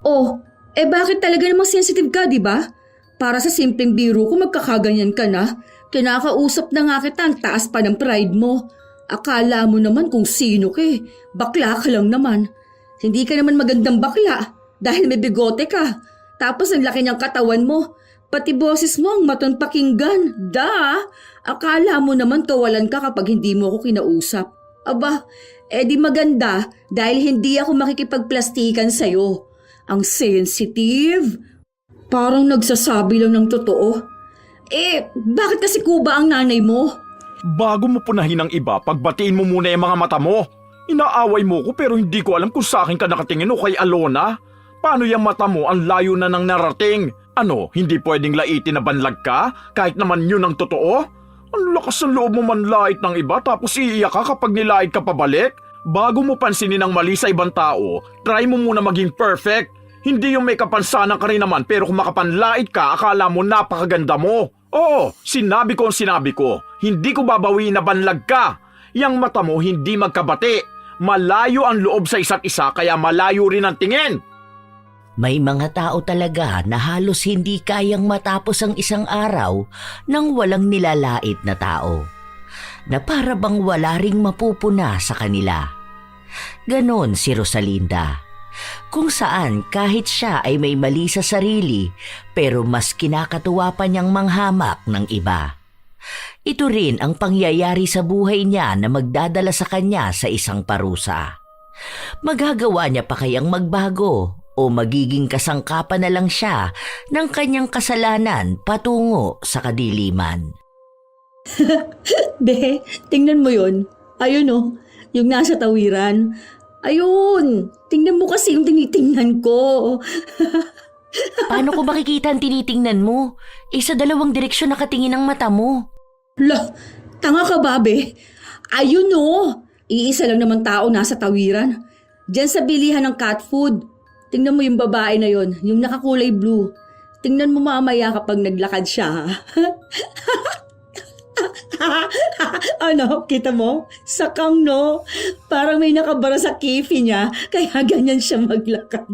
Oh, bakit talaga namang sensitive ka, di ba? Para sa simpleng biro ko magkakaganyan ka na. Kinakausap na nga kita, ang taas pa ng pride mo. Akala mo naman kung sino ka eh. Bakla ka lang naman. Hindi ka naman magandang bakla dahil may bigote ka. Tapos ang laki ng katawan mo. Pati boses mo ang maton pakinggan. Akala mo naman kawalan ka kapag hindi mo ako kinausap. Aba, di maganda dahil hindi ako makikipagplastikan sa'yo. Ang sensitive. Parang nagsasabi lang ng totoo. Bakit kasi kuba ang nanay mo? Bago mo punahin ang iba, pagbatiin mo muna yung mga mata mo. Inaaway mo ko pero hindi ko alam kung sa akin ka nakatingin o kay Alona. Paano yung mata mo ang layo na nang narating? Ano, hindi pwedeng laitin na banlag ka? Kahit naman yun ang totoo? Ang lakas ng loob mo manlait ng iba tapos iiyak ka kapag nilait ka pabalik? Bago mo pansinin ang mali sa ibang tao, try mo muna maging perfect. Hindi yung may kapansanan ka rin naman pero kung makapanlait ka, akala mo napakaganda mo. Oo, sinabi ko ang sinabi ko. Hindi ko babawiin na banlag ka. Yang mata mo hindi magkabati. Malayo ang loob sa isa't isa kaya malayo rin ang tingin. May mga tao talaga na halos hindi kayang matapos ang isang araw nang walang nilalait na tao. Na para bang wala ring mapupuna sa kanila. Ganon si Rosalinda. Kung saan kahit siya ay may mali sa sarili pero mas kinakatuwa pa niyang manghamak ng iba. Ito rin ang pangyayari sa buhay niya na magdadala sa kanya sa isang parusa. Magagawa niya pa kayang magbago o magiging kasangkapan na lang siya ng kanyang kasalanan patungo sa kadiliman. Tingnan mo yun. Ayun oh, yung nasa tawiran. Ayun, tingnan mo kasi yung tinitingnan ko. Paano ko makikita ang tinitingnan mo? Sa dalawang direksyon nakatingin ang mata mo. Tanga ka ba, be? Ayun oh, iisa lang naman tao nasa tawiran. Diyan sa bilihan ng cat food. Tingnan mo yung babae na yon, yung nakakulay blue. Tingnan mo mamaya kapag naglakad siya. Ano, kita mo? Sakang no? Parang may nakabara sa kifi niya, kaya ganyan siya maglakad.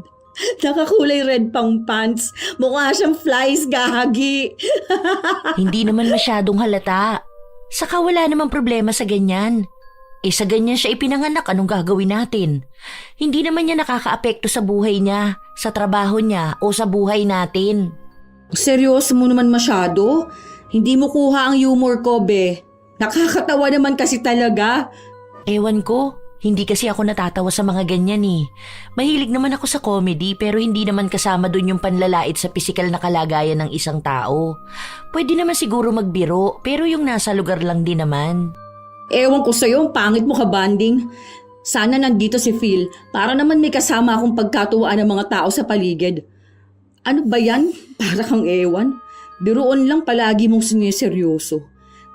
Nakakulay red pang pants. Mukha siyang flies, gahagi. Hindi naman masyadong halata. Saka wala namang problema sa ganyan. Sa ganyan siya ipinanganak, anong gagawin natin? Hindi naman niya nakakaapekto sa buhay niya, sa trabaho niya o sa buhay natin. Seryoso mo naman masyado? Hindi mo kuha ang humor ko, be. Nakakatawa naman kasi talaga. Ewan ko, hindi kasi ako natatawa sa mga ganyan eh. Mahilig naman ako sa comedy pero hindi naman kasama dun yung panlalait sa pisikal na kalagayan ng isang tao. Pwede naman siguro magbiro pero yung nasa lugar lang din naman. Ewan ko sa'yo, ang pangit mo ka-banding. Sana nandito si Phil para naman may kasama akong pagkatuwaan ng mga tao sa paligid. Ano ba yan? Para kang ewan. Biruon lang palagi mong siniseryoso.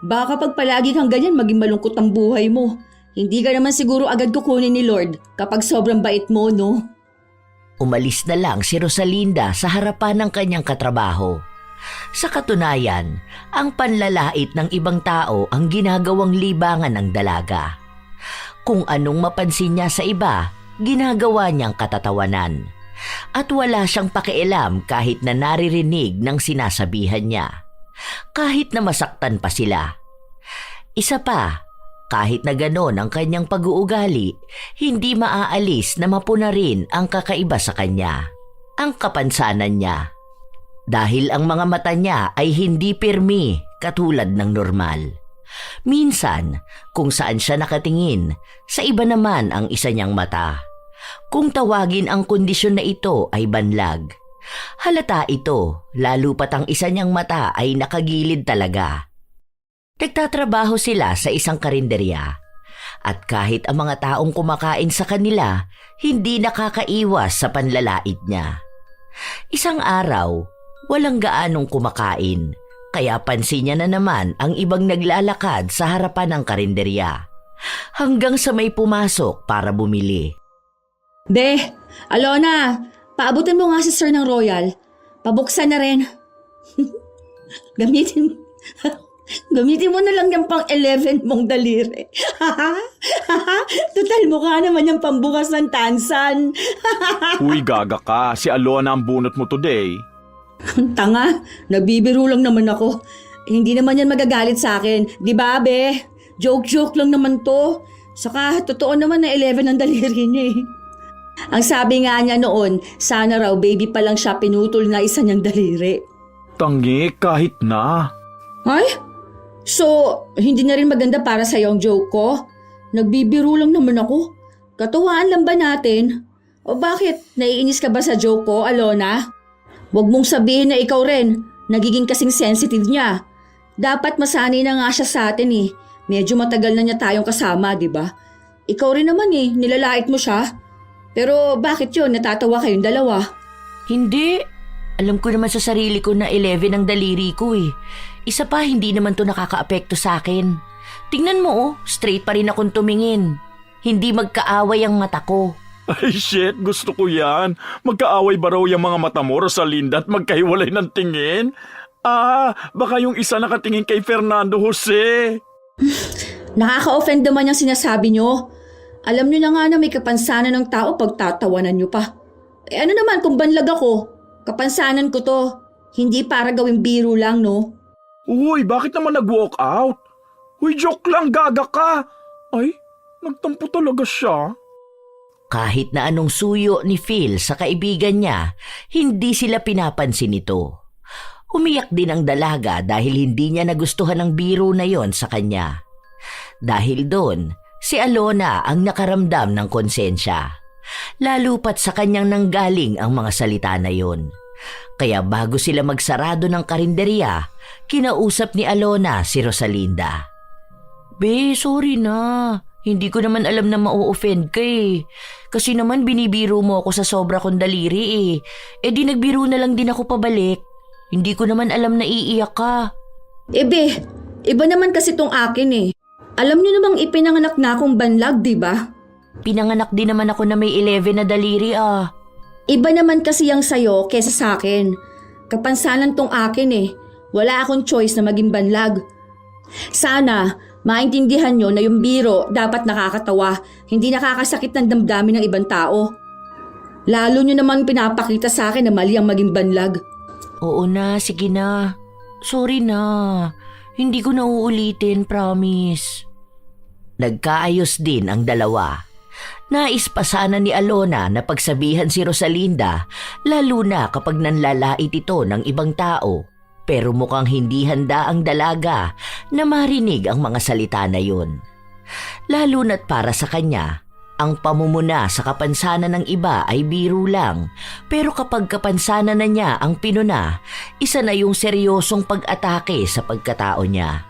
Baka pag palagi kang ganyan maging malungkot ang buhay mo. Hindi ka naman siguro agad kukunin ni Lord kapag sobrang bait mo, no? Umalis na lang si Rosalinda sa harapan ng kanyang katrabaho. Sa katunayan, ang panlalait ng ibang tao ang ginagawang libangan ng dalaga. Kung anong mapansin niya sa iba, ginagawa niyang katatawanan. At wala siyang pakialam kahit na naririnig ng sinasabihan niya. Kahit na masaktan pa sila. Isa pa, kahit na ganon ang kanyang pag-uugali, hindi maaalis na mapuna rin ang kakaiba sa kanya, ang kapansanan niya. Dahil ang mga mata niya ay hindi pirmi katulad ng normal. Minsan, kung saan siya nakatingin, sa iba naman ang isa niyang mata. Kung tawagin ang kondisyon na ito ay banlag. Halata ito, lalo pat ang isa niyang mata ay nakagilid talaga. Nagtatrabaho sila sa isang karinderya. At kahit ang mga taong kumakain sa kanila, hindi nakakaiwas sa panlalait niya. Isang araw, walang gaanong kumakain, kaya pansin niya na naman ang ibang naglalakad sa harapan ng karinderya. Hanggang sa may pumasok para bumili. Be, Alona, paabutin mo nga si Sir ng Royal. Pabuksan na rin. Gamitin mo. Gamitin mo na lang yung pang 11 mong daliri. Total mukha naman yung pambukas ng tansan. Uy, gaga ka. Si Alona ang bunot mo today. Tanga, nagbibiro lang naman ako. Hindi naman yan magagalit sa akin. Di ba, be? Joke-joke lang naman to. Saka, totoo naman na 11 ang daliri niya eh. Ang sabi nga niya noon, sana raw baby pa lang siya pinutol na isa niyang daliri. Tangi, kahit na. Ay? So, hindi na rin maganda para sa ang joke ko? Nagbibiro lang naman ako. Katuwaan lang ba natin? O bakit? Naiinis ka ba sa joke ko, Alona? Huwag mong sabihin na ikaw rin. Nagiging kasing sensitive niya. Dapat masanay na nga siya sa atin eh. Medyo matagal na niya tayong kasama, di ba? Ikaw rin naman eh, nilalait mo siya. Pero bakit yun? Natatawa kayong dalawa. Hindi. Alam ko naman sa sarili ko na 11 ang daliri ko eh. Isa pa, hindi naman to nakakaapekto sa akin. Tingnan mo oh, straight pa rin akong tumingin. Hindi magkaaway ang mata ko. Ay shit, gusto ko yan. Magkaaway ba raw yung mga mata mo, Rosalinda, at magkahiwalay ng tingin? Baka yung isa nakatingin kay Fernando Jose. Nakaka-offend naman yung sinasabi nyo. Alam nyo na nga na may kapansanan ng tao pag tatawanan nyo pa. Eh ano naman kung banlag ako? Kapansanan ko to. Hindi para gawing biro lang, no? Uy, bakit naman nag-walk out? Uy, joke lang, gaga ka. Ay, nagtampo talaga siya. Kahit na anong suyo ni Phil sa kaibigan niya, hindi sila pinapansin nito. Umiyak din ang dalaga dahil hindi niya nagustuhan ang biro na yon sa kanya. Dahil doon, si Alona ang nakaramdam ng konsensya. Lalo pat sa kanyang nanggaling ang mga salita na yon. Kaya bago sila magsarado ng karinderya, kinausap ni Alona si Rosalinda. Be, sorry na. Hindi ko naman alam na ma-offend ka eh. Kasi naman binibiro mo ako sa sobra kong daliri eh. E di nagbiro na lang din ako pabalik. Hindi ko naman alam na iiyak ka. Ebe, iba naman kasi tong akin eh. Alam nyo namang ipinanganak na akong banlag, di ba? Pinanganak din naman ako na may 11 na daliri ah. Iba naman kasi yung sayo kesa sa akin. Kapansanan tong akin eh. Wala akong choice na maging banlag. Sana, maintindihan nyo na yung biro dapat nakakatawa, hindi nakakasakit ng damdamin ng ibang tao. Lalo nyo naman pinapakita sa akin na mali ang maging banlag. Oo na, sige na. Sorry na. Hindi ko na uulitin, promise. Nagkaayos din ang dalawa. Nais pa sana ni Alona na pagsabihan si Rosalinda, lalo na kapag nanlalait ito ng ibang tao. Pero mukhang hindi handa ang dalaga na marinig ang mga salita na yun. Lalo na't para sa kanya, ang pamumuna sa kapansanan ng iba ay biro lang. Pero kapag kapansanan na niya ang pinuna, isa na yung seryosong pag-atake sa pagkatao niya.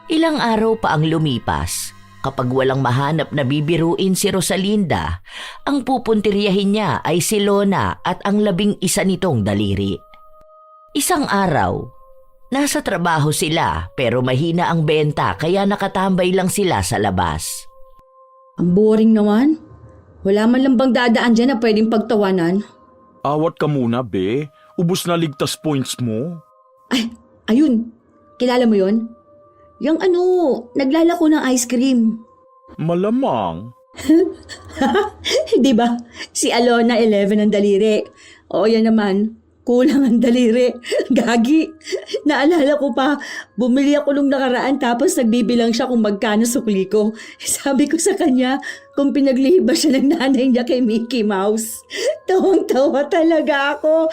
Ilang araw pa ang lumipas. Kapag walang mahanap na bibiruin si Rosalinda, ang pupuntiryahin niya ay si Lona at ang 11 nitong daliri. Isang araw, nasa trabaho sila pero mahina ang benta kaya nakatambay lang sila sa labas. Ang boring naman. Wala man lang bang dadaan dyan na pwedeng pagtawanan. Awat ka muna, be. Ubus na ligtas points mo. Ay, ayun. Kilala mo yon? Yung naglalako ng ice cream. Malamang. Di ba? Si Alona 11 ang daliri. O yan naman, kulang ang daliri. Gagi. Naalala ko pa, bumili ako nung nakaraan tapos nagbibilang siya kung magkano sukli ko. Sabi ko sa kanya, kung pinaglihiba siya ng nanay niya kay Mickey Mouse. Tawang-tawa talaga ako.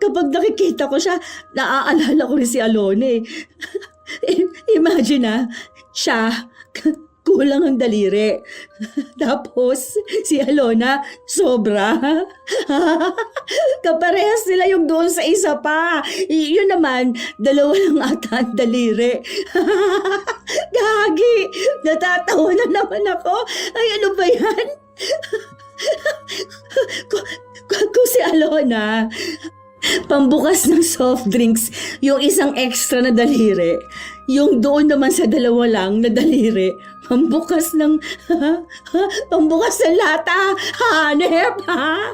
Kapag nakikita ko siya, naaalala ko rin si Alona eh. Imagine siya, kulang ang daliri. Tapos, si Alona, sobra. Kaparehas nila yung doon sa isa pa. Yun naman, 2 lang ata ang daliri. Gagi, natatawa na naman ako. Ay, ano ba yan? Kung si Alona, pambukas ng soft drinks, yung isang extra na daliri, yung doon naman sa 2 lang na daliri, Pambukas ng... Pambukas ng lata! Hanep! Ha?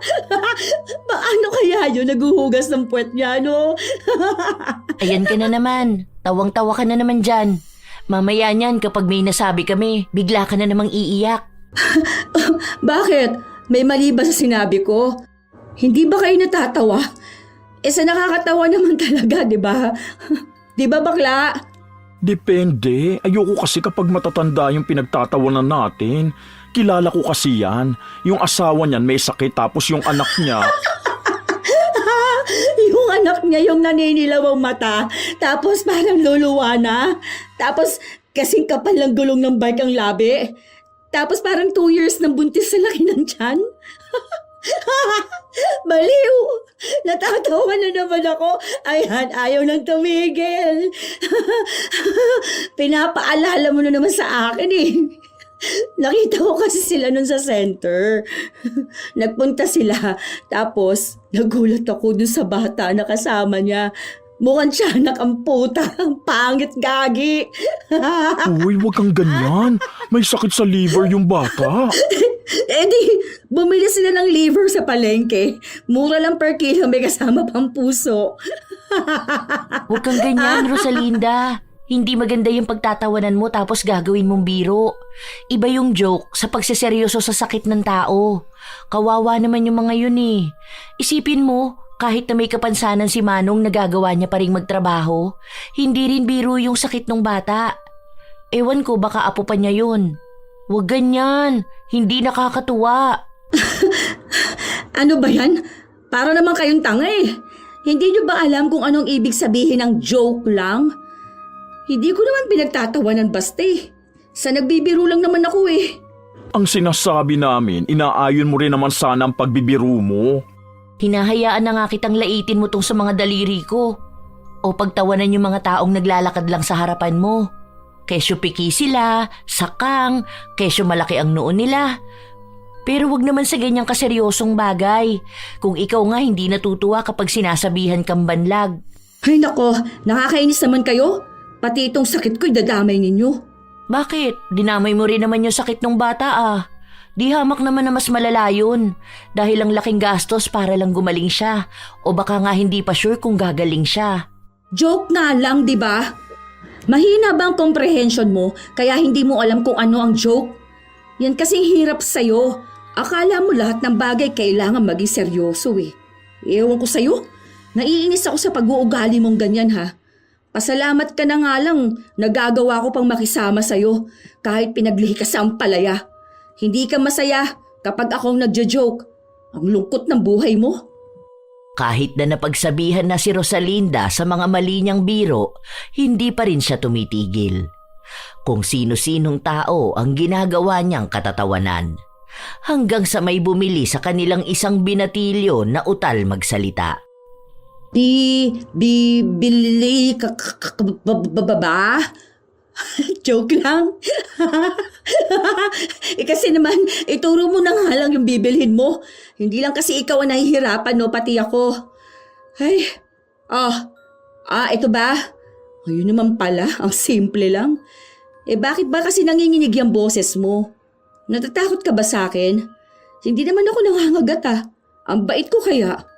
Paano kaya yun naguhugas ng puwet niya, no? Ayan ka na naman. Tawang-tawa ka na naman dyan. Mamaya niyan kapag may nasabi kami, bigla ka na namang iiyak. Bakit? May mali ba sa sinabi ko? Hindi ba kayo natatawa? Sa nakakatawa naman talaga, di ba? Di ba, bakla? Depende. Ayoko kasi kapag matatanda yung pinagtatawanan natin. Kilala ko kasi yan. Yung asawa niyan may sakit tapos yung anak niya... Yung anak niya yung naninilaw ang mata, tapos parang luluwa na. Tapos kasing kapal ng gulong ng bike ang labi. Tapos parang 2 years ng buntis sa laki ng tiyan. Baliw! Natatawa na naman ako. Ayan, ayaw nang tumigil. Pinapaalala mo na naman sa akin eh. Nakita ko kasi sila nun sa center. Nagpunta sila. Tapos, nagulat ako dun sa bata na kasama niya. Mukhang tiyanak ang puta. Ang pangit gagi. Uy, wag kang ganyan. May sakit sa liver yung bata. Eh di, bumili sila ng liver sa palengke. Mura lang per kilo, may kasama pang puso. Huwag kang ganyan, Rosalinda. Hindi maganda yung pagtatawanan mo tapos gagawin mong biro. Iba yung joke sa pagseseryoso sa sakit ng tao. Kawawa naman yung mga yun eh. Isipin mo, kahit na may kapansanan si Manong nagagawa niya pa rin magtrabaho, hindi rin biro yung sakit ng bata. Ewan ko baka apo pa niya yun. Huwag ganyan, hindi nakakatuwa. Ano ba yan? Para naman kayong tanga eh. Hindi nyo ba alam kung anong ibig sabihin ng joke lang? Hindi ko naman pinagtatawanan basta eh. Sa nagbibiro lang naman ako eh. Ang sinasabi namin, inaayon mo rin naman sana ang pagbibiro mo. Hinahayaan na nga kitang laitin mo tong sa mga daliri ko. O pagtawanan yung mga taong naglalakad lang sa harapan mo. Kesyo piki sila, sakang, kesyo malaki ang noon nila. Pero wag naman sa ganyang kaseryosong bagay. Kung ikaw nga hindi natutuwa kapag sinasabihan kang banlag. Ay nako, nakakainis naman kayo. Pati itong sakit ko'y dadamay ninyo. Bakit? Dinamay mo rin naman yung sakit ng bata ah. Di hamak naman na mas malala yun. Dahil ang laking gastos para lang gumaling siya. O baka nga hindi pa sure kung gagaling siya. Joke nga lang, di ba? Mahina ba ang comprehension mo kaya hindi mo alam kung ano ang joke? Yan kasing hirap sa'yo. Akala mo lahat ng bagay kailangan maging seryoso eh. Ewan ko sa'yo. Naiinis ako sa pag-uugali mong ganyan ha. Pasalamat ka na nga lang, nagagawa ko pang makisama sa'yo kahit pinaglihi ka sa ampalaya. Hindi ka masaya kapag akong nagjo-joke. Ang lungkot ng buhay mo. Kahit na napagsabihan na si Rosalinda sa mga mali niyang biro, hindi pa rin siya tumitigil. Kung sino-sinong tao ang ginagawa niyang katatawanan. Hanggang sa may bumili sa kanilang isang binatilyo na utal magsalita. Bili ba? Joke lang. Kasi naman, ituro mo na nga lang yung bibilhin mo. Hindi lang kasi ikaw ang nahihirapan, no? Pati ako. Ay, ito ba? Ayun naman pala, ang simple lang. Bakit ba kasi nanginginig yung boses mo? Natatakot ka ba sa akin? Hindi naman ako nangangagat Ang bait ko kaya.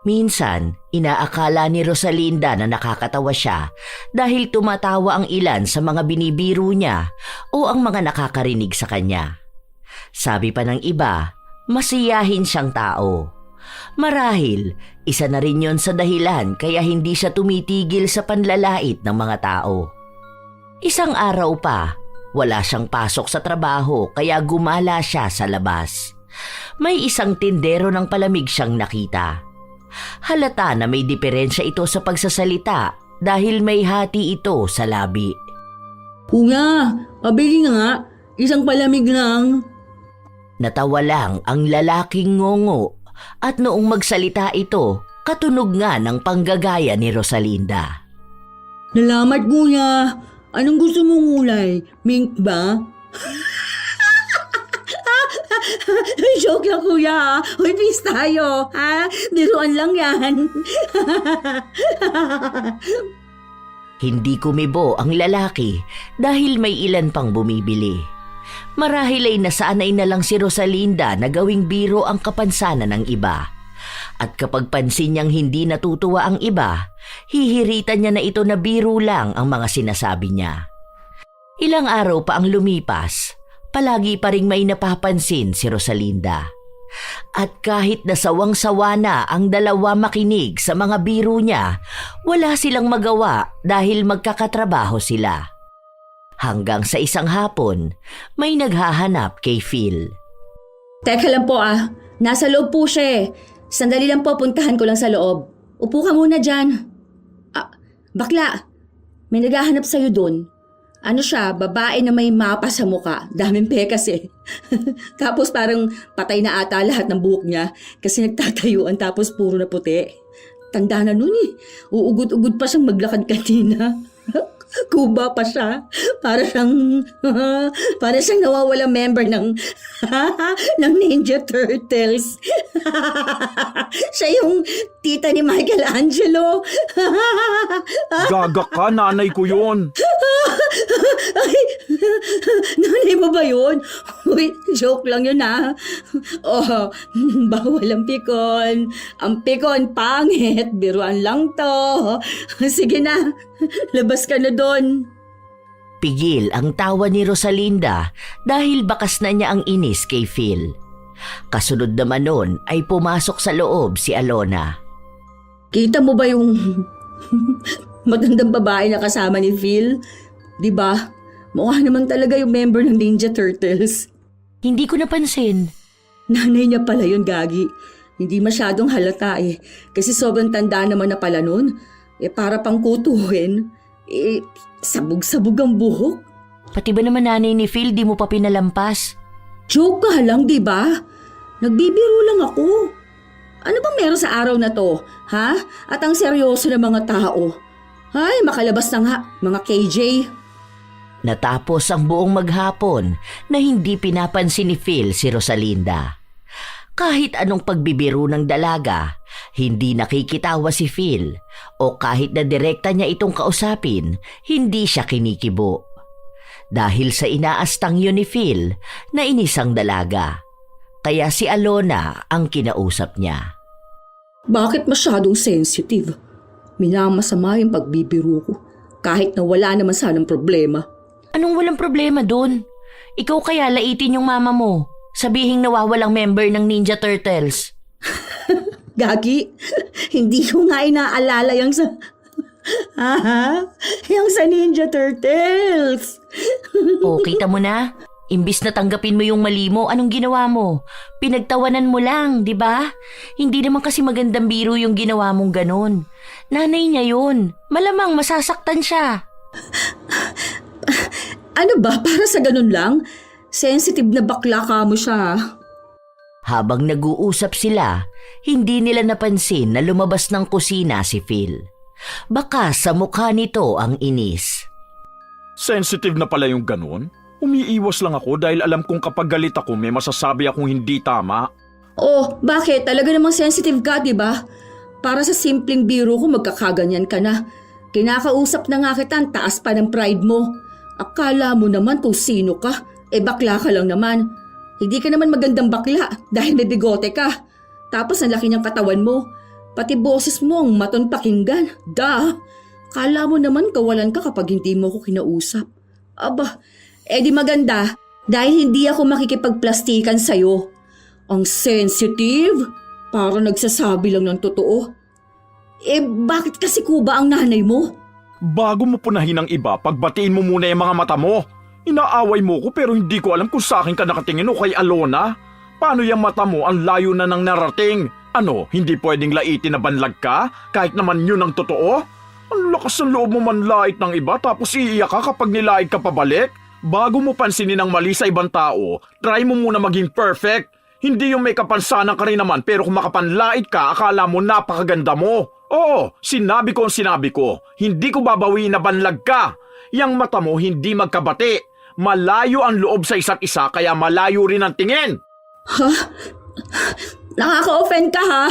Minsan, inaakala ni Rosalinda na nakakatawa siya dahil tumatawa ang ilan sa mga binibiro niya o ang mga nakakarinig sa kanya. Sabi pa ng iba, masiyahin siyang tao. Marahil, isa na rin yon sa dahilan kaya hindi siya tumitigil sa panlalait ng mga tao. Isang araw pa, wala siyang pasok sa trabaho kaya gumala siya sa labas. May isang tindero ng palamig siyang nakita. Halata na may diferensya ito sa pagsasalita dahil may hati ito sa labi. Nga, pabili nga, isang palamig lang. Natawa lang ang lalaking ngongo at noong magsalita ito, katunog nga ng panggagaya ni Rosalinda. Nalamat kuya, anong gusto mong ulay? Mink ba? Joke lang kuya. Uy, peace tayo. Ha? Biruan lang yan. Hindi kumibo ang lalaki dahil may ilan pang bumibili. Marahil ay nasanay na lang si Rosalinda na gawing biro ang kapansanan ng iba. At kapag pansin niyang hindi natutuwa ang iba, hihiritan niya na ito na biro lang ang mga sinasabi niya. Ilang araw pa ang lumipas, palagi pa ring may napapansin si Rosalinda. At kahit nasawang-sawa na ang dalawa makinig sa mga biro niya, wala silang magawa dahil magkakatrabaho sila. Hanggang sa isang hapon, may naghahanap kay Phil. Teka lang po nasa loob po siya eh. Sandali lang po, puntahan ko lang sa loob. Upo ka muna dyan. Bakla, may naghahanap sa'yo dun. Ano siya, babae na may mapa sa muka. Daming pekas eh. Tapos parang patay na ata lahat ng buhok niya kasi nagtatayuan tapos puro na puti. Tanda na nun eh. Uugod-ugod pa siyang maglakad kanina. Kuba pa siya. Para siyang nawawalang member ng Ninja Turtles. Siya yung tita ni Michelangelo. Gaga ka, nanay ko yun. Ay, nanay mo ba yun? Uy, joke lang yun Oh, bawal ang pikon. Ang pikon, pangit. Biruan lang to. Sige na, labas ka na doon. Pigil ang tawa ni Rosalinda dahil bakas na niya ang inis kay Phil. Kasunod naman nun ay pumasok sa loob si Alona. Kita mo ba yung magandang babae na kasama ni Phil? Diba? Mukha naman talaga yung member ng Ninja Turtles. Hindi ko napansin. Nanay niya pala yun, Gagi. Hindi masyadong halata eh. Kasi sobrang tanda naman na pala nun. Para pang kutuhin. Sabog-sabog ang buhok. Pati ba naman nanay ni Phil di mo pa pinalampas? Joke ka lang, diba? Nagbibiro lang ako. Ano bang meron sa araw na to? Ha? At ang seryoso ng mga tao. Ay, makalabas na nga, mga KJ. Natapos ang buong maghapon na hindi pinapansin ni Phil si Rosalinda. Kahit anong pagbibiro ng dalaga, hindi nakikitawa si Phil o kahit na direkta niya itong kausapin, hindi siya kinikibo. Dahil sa inaastang yun ni Phil, nainis ang dalaga. Kaya si Alona ang kinausap niya. Bakit masyadong sensitive? Minamasama yung pagbibiro ko kahit na wala naman sanang problema. Anong walang problema doon? Ikaw kaya laitin yung mama mo. Sabihing nawawalang member ng Ninja Turtles. Gagi, hindi ko nga inaalala yung sa... yung sa Ninja Turtles. O, kita mo na? Imbis na tanggapin mo yung mali mo, anong ginawa mo? Pinagtawanan mo lang, di ba? Hindi naman kasi magandang biro yung ginawa mong ganon. Nanay niya yun. Malamang masasaktan siya. Ano ba? Para sa ganun lang? Sensitive na bakla ka mo siya. Habang nag-uusap sila, hindi nila napansin na lumabas ng kusina si Phil. Baka sa mukha nito ang inis. Sensitive na pala yung ganun? Umiiwas lang ako dahil alam kong kapag galit ako may masasabi akong hindi tama. Oh, bakit? Talaga namang sensitive ka, di ba? Para sa simpleng biro ko magkakaganyan ka na. Kinakausap na nga kita, ang taas pa ng pride mo. Akala mo naman kung sino ka. Bakla ka lang naman. Hindi ka naman magandang bakla dahil may bigote ka. Tapos ang laki niyang katawan mo. Pati boses mo ang maton pakinggan. Kala mo naman kawalan ka kapag hindi mo ko kinausap. Aba, di maganda dahil hindi ako makikipagplastikan sa'yo. Ang sensitive, para nagsasabi lang ng totoo. Bakit kasi kuba ang nanay mo? Bago mo punahin ang iba, pagbatiin mo muna yung mga mata mo. Inaaway mo ko pero hindi ko alam kung sa akin ka nakatingin o kay Alona. Paano yung mata mo ang layo na nang narating? Ano, hindi pwedeng laitin na banlag ka? Kahit naman yun ang totoo? Ang lakas ng loob mo manlait ng iba tapos iiyak ka kapag nilait ka pabalik? Bago mo pansinin ang mali sa ibang tao, try mo muna maging perfect. Hindi yung may kapansanan ka rin naman pero kung makapanlait ka, akala mo napakaganda mo. Oo, sinabi ko ang sinabi ko. Hindi ko babawiin na banlag ka. Yang mata mo hindi magkabati. Malayo ang loob sa isa't isa kaya malayo rin ang tingin. Ha? Nakaka-offend ka ha?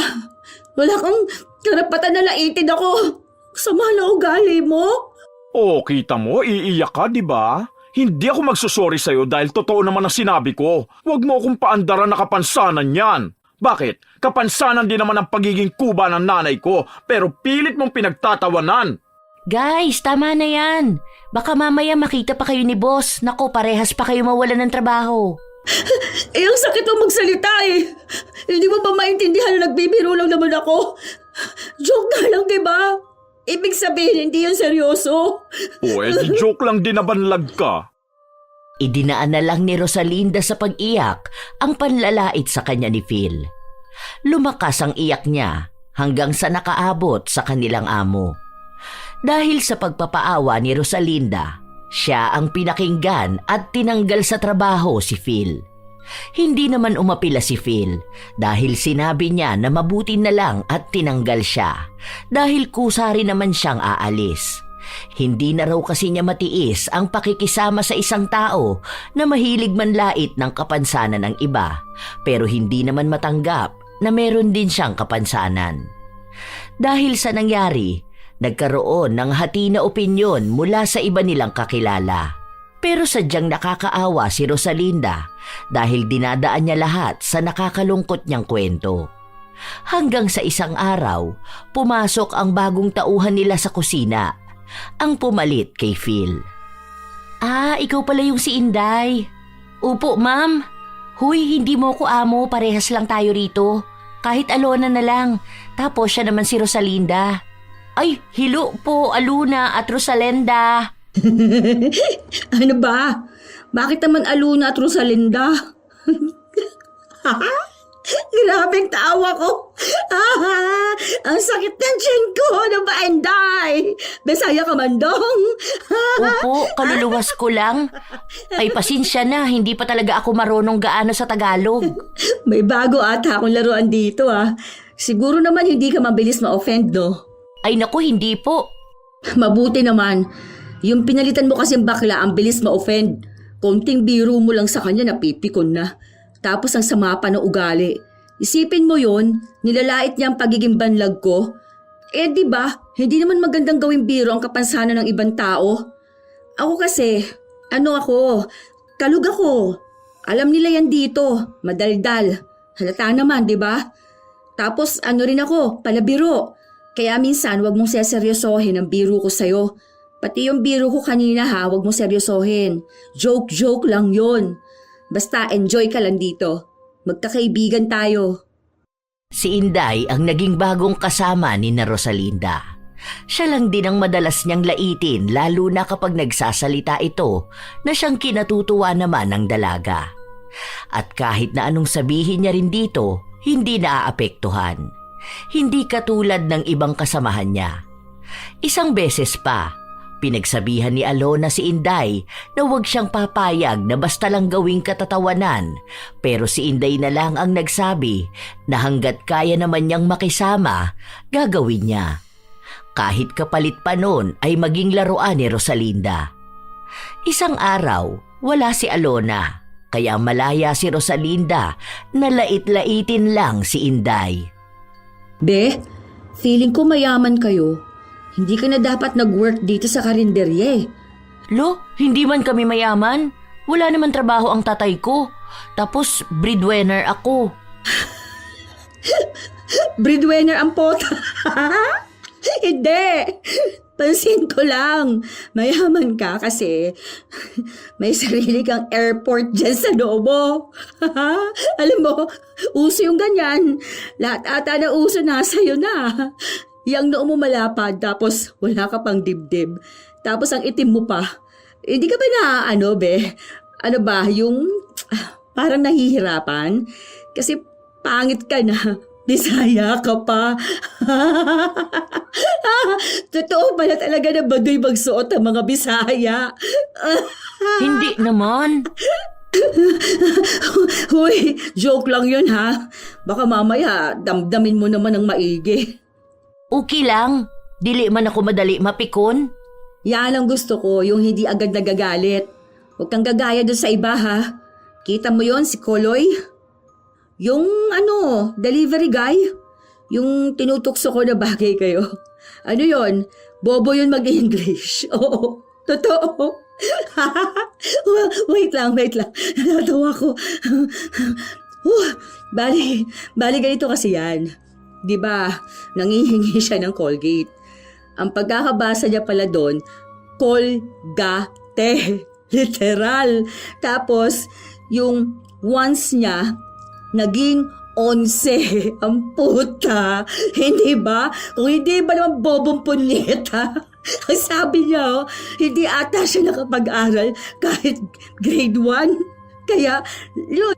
Wala kang karapatan na laitin ako. Sama na ugali mo. Oh, kita mo, iiyak ka, di ba? Hindi ako magsusorry sa'yo dahil totoo naman ang sinabi ko. Huwag mo akong paandaran na kapansanan yan. Bakit? Kapansanan din naman ang pagiging kuba ng nanay ko, pero pilit mong pinagtatawanan. Guys, tama na yan. Baka mamaya makita pa kayo ni boss. Nako, parehas pa kayo mawalan ng trabaho. Eh, ang sakit ang magsalita eh. Hindi mo ba maintindihan na nagbibiro lang naman ako? Joke na lang, di ba? Ibig sabihin, hindi yan seryoso. Pwede joke lang din na banlag ka. Idinaan na lang ni Rosalinda sa pag-iyak ang panlalait sa kanya ni Phil. Lumakas ang iyak niya hanggang sa nakaabot sa kanilang amo. Dahil sa pagpapaawa ni Rosalinda, siya ang pinakinggan at tinanggal sa trabaho si Phil. Hindi naman umapila si Phil dahil sinabi niya na mabuti na lang at tinanggal siya dahil kusa rin naman siyang aalis. Hindi na raw kasi niya matiis ang pakikisama sa isang tao na mahilig manlait ng kapansanan ng iba pero hindi naman matanggap na meron din siyang kapansanan. Dahil sa nangyari, nagkaroon ng hati na opinyon mula sa iba nilang kakilala. Pero sadyang nakakaawa si Rosalinda dahil dinadaan niya lahat sa nakakalungkot niyang kwento. Hanggang sa isang araw, pumasok ang bagong tauhan nila sa kusina, ang pumalit kay Phil. Ah, ikaw pala yung si Inday. Upo, ma'am. Huy, hindi mo ko amo, parehas lang tayo rito. Kahit Alona na lang, tapos siya naman si Rosalinda. Ay, hilo po, Aluna at Rosalinda. Ano ba? Bakit naman Aluna at Rosalinda? Grabeng tawa ko. Ang sakit ng tiyan ko. Ano ba, Inday? Besaya ka man dong. Opo, kaluluwas ko lang. Ay, pasensya na, hindi pa talaga ako marunong gaano sa Tagalog. May bago ata akong laruan dito ah. Siguro naman hindi ka mabilis ma-offend, no? Ay naku, hindi po. Mabuti naman. Yung pinalitan mo kasing bakla, ang bilis ma-offend. Konting biro mo lang sa kanya, napipikon na. Tapos ang sama pa ng ugali. Isipin mo yon, nilalait niya ang pagiging banlag ko. Eh di ba, hindi naman magandang gawing biro ang kapansanan ng ibang tao. Ako kasi, kalug ako. Alam nila yan dito, madaldal. Halata naman, di ba? Tapos rin ako, palabiro. Kaya minsan wag mong seseryosohin ang biro ko sa'yo. Pati yung biro ko kanina wag mong seryosohin. Joke lang yon. Basta enjoy ka lang dito. Magkakaibigan tayo. Si Inday ang naging bagong kasama ni na Rosalinda. Siya lang din ang madalas niyang laitin lalo na kapag nagsasalita ito na siyang kinatutuwa naman ng dalaga. At kahit na anong sabihin niya rin dito, hindi naaapektuhan. Hindi katulad ng ibang kasamahan niya. Isang beses pa, pinagsabihan ni Alona si Inday na huwag siyang papayag na basta lang gawing katatawanan, pero si Inday na lang ang nagsabi na hanggat kaya naman niyang makisama, gagawin niya. Kahit kapalit pa noon ay maging laruan ni Rosalinda. Isang araw, wala si Alona, kaya malaya si Rosalinda na lait-laitin lang si Inday. Be, feeling ko mayaman kayo. Hindi ka na dapat nag-work dito sa karinderye. Lo, hindi man kami mayaman. Wala naman trabaho ang tatay ko. Tapos breadwinner ako. Breadwinner ang pota. Hindi. Pansin ko lang. Mayaman ka kasi may sarili kang airport dyan sa Nobo. Alam mo, uso yung ganyan. Lahat ata na uso nasa iyo na. Yang noo mo malapad tapos wala ka pang dibdib. Tapos ang itim mo pa. Hindi ka ba be? Ano ba, yung parang nahihirapan? Kasi pangit ka na. Bisaya ka pa. Totoo pala talaga na baduy magsuot ang mga Bisaya. Hindi naman. Huy, joke lang yun ha. Baka mamaya damdamin mo naman ng maigi. Okay lang. Dili man ako madali mapikon. Yan ang gusto ko, yung hindi agad nagagalit. Huwag kang gagaya doon sa iba ha. Kita mo yon si Koloy? Yung delivery guy? Yung tinutukso ko na bagay kayo. Ano yon? Bobo yun mag-English. Oo, totoo. Wait lang. Natawa ko. Bali ganito kasi yan. Di ba, nangihingi siya ng Colgate. Ang pagkakabasa niya pala doon, Colgate. Literal. Tapos, yung once niya, naging 11. Ang puta. Hindi ba? Kung hindi ba naman bobong punyeta? Ang sabi niya, hindi ata siya nakapag-aral kahit grade 1. Kaya, yun,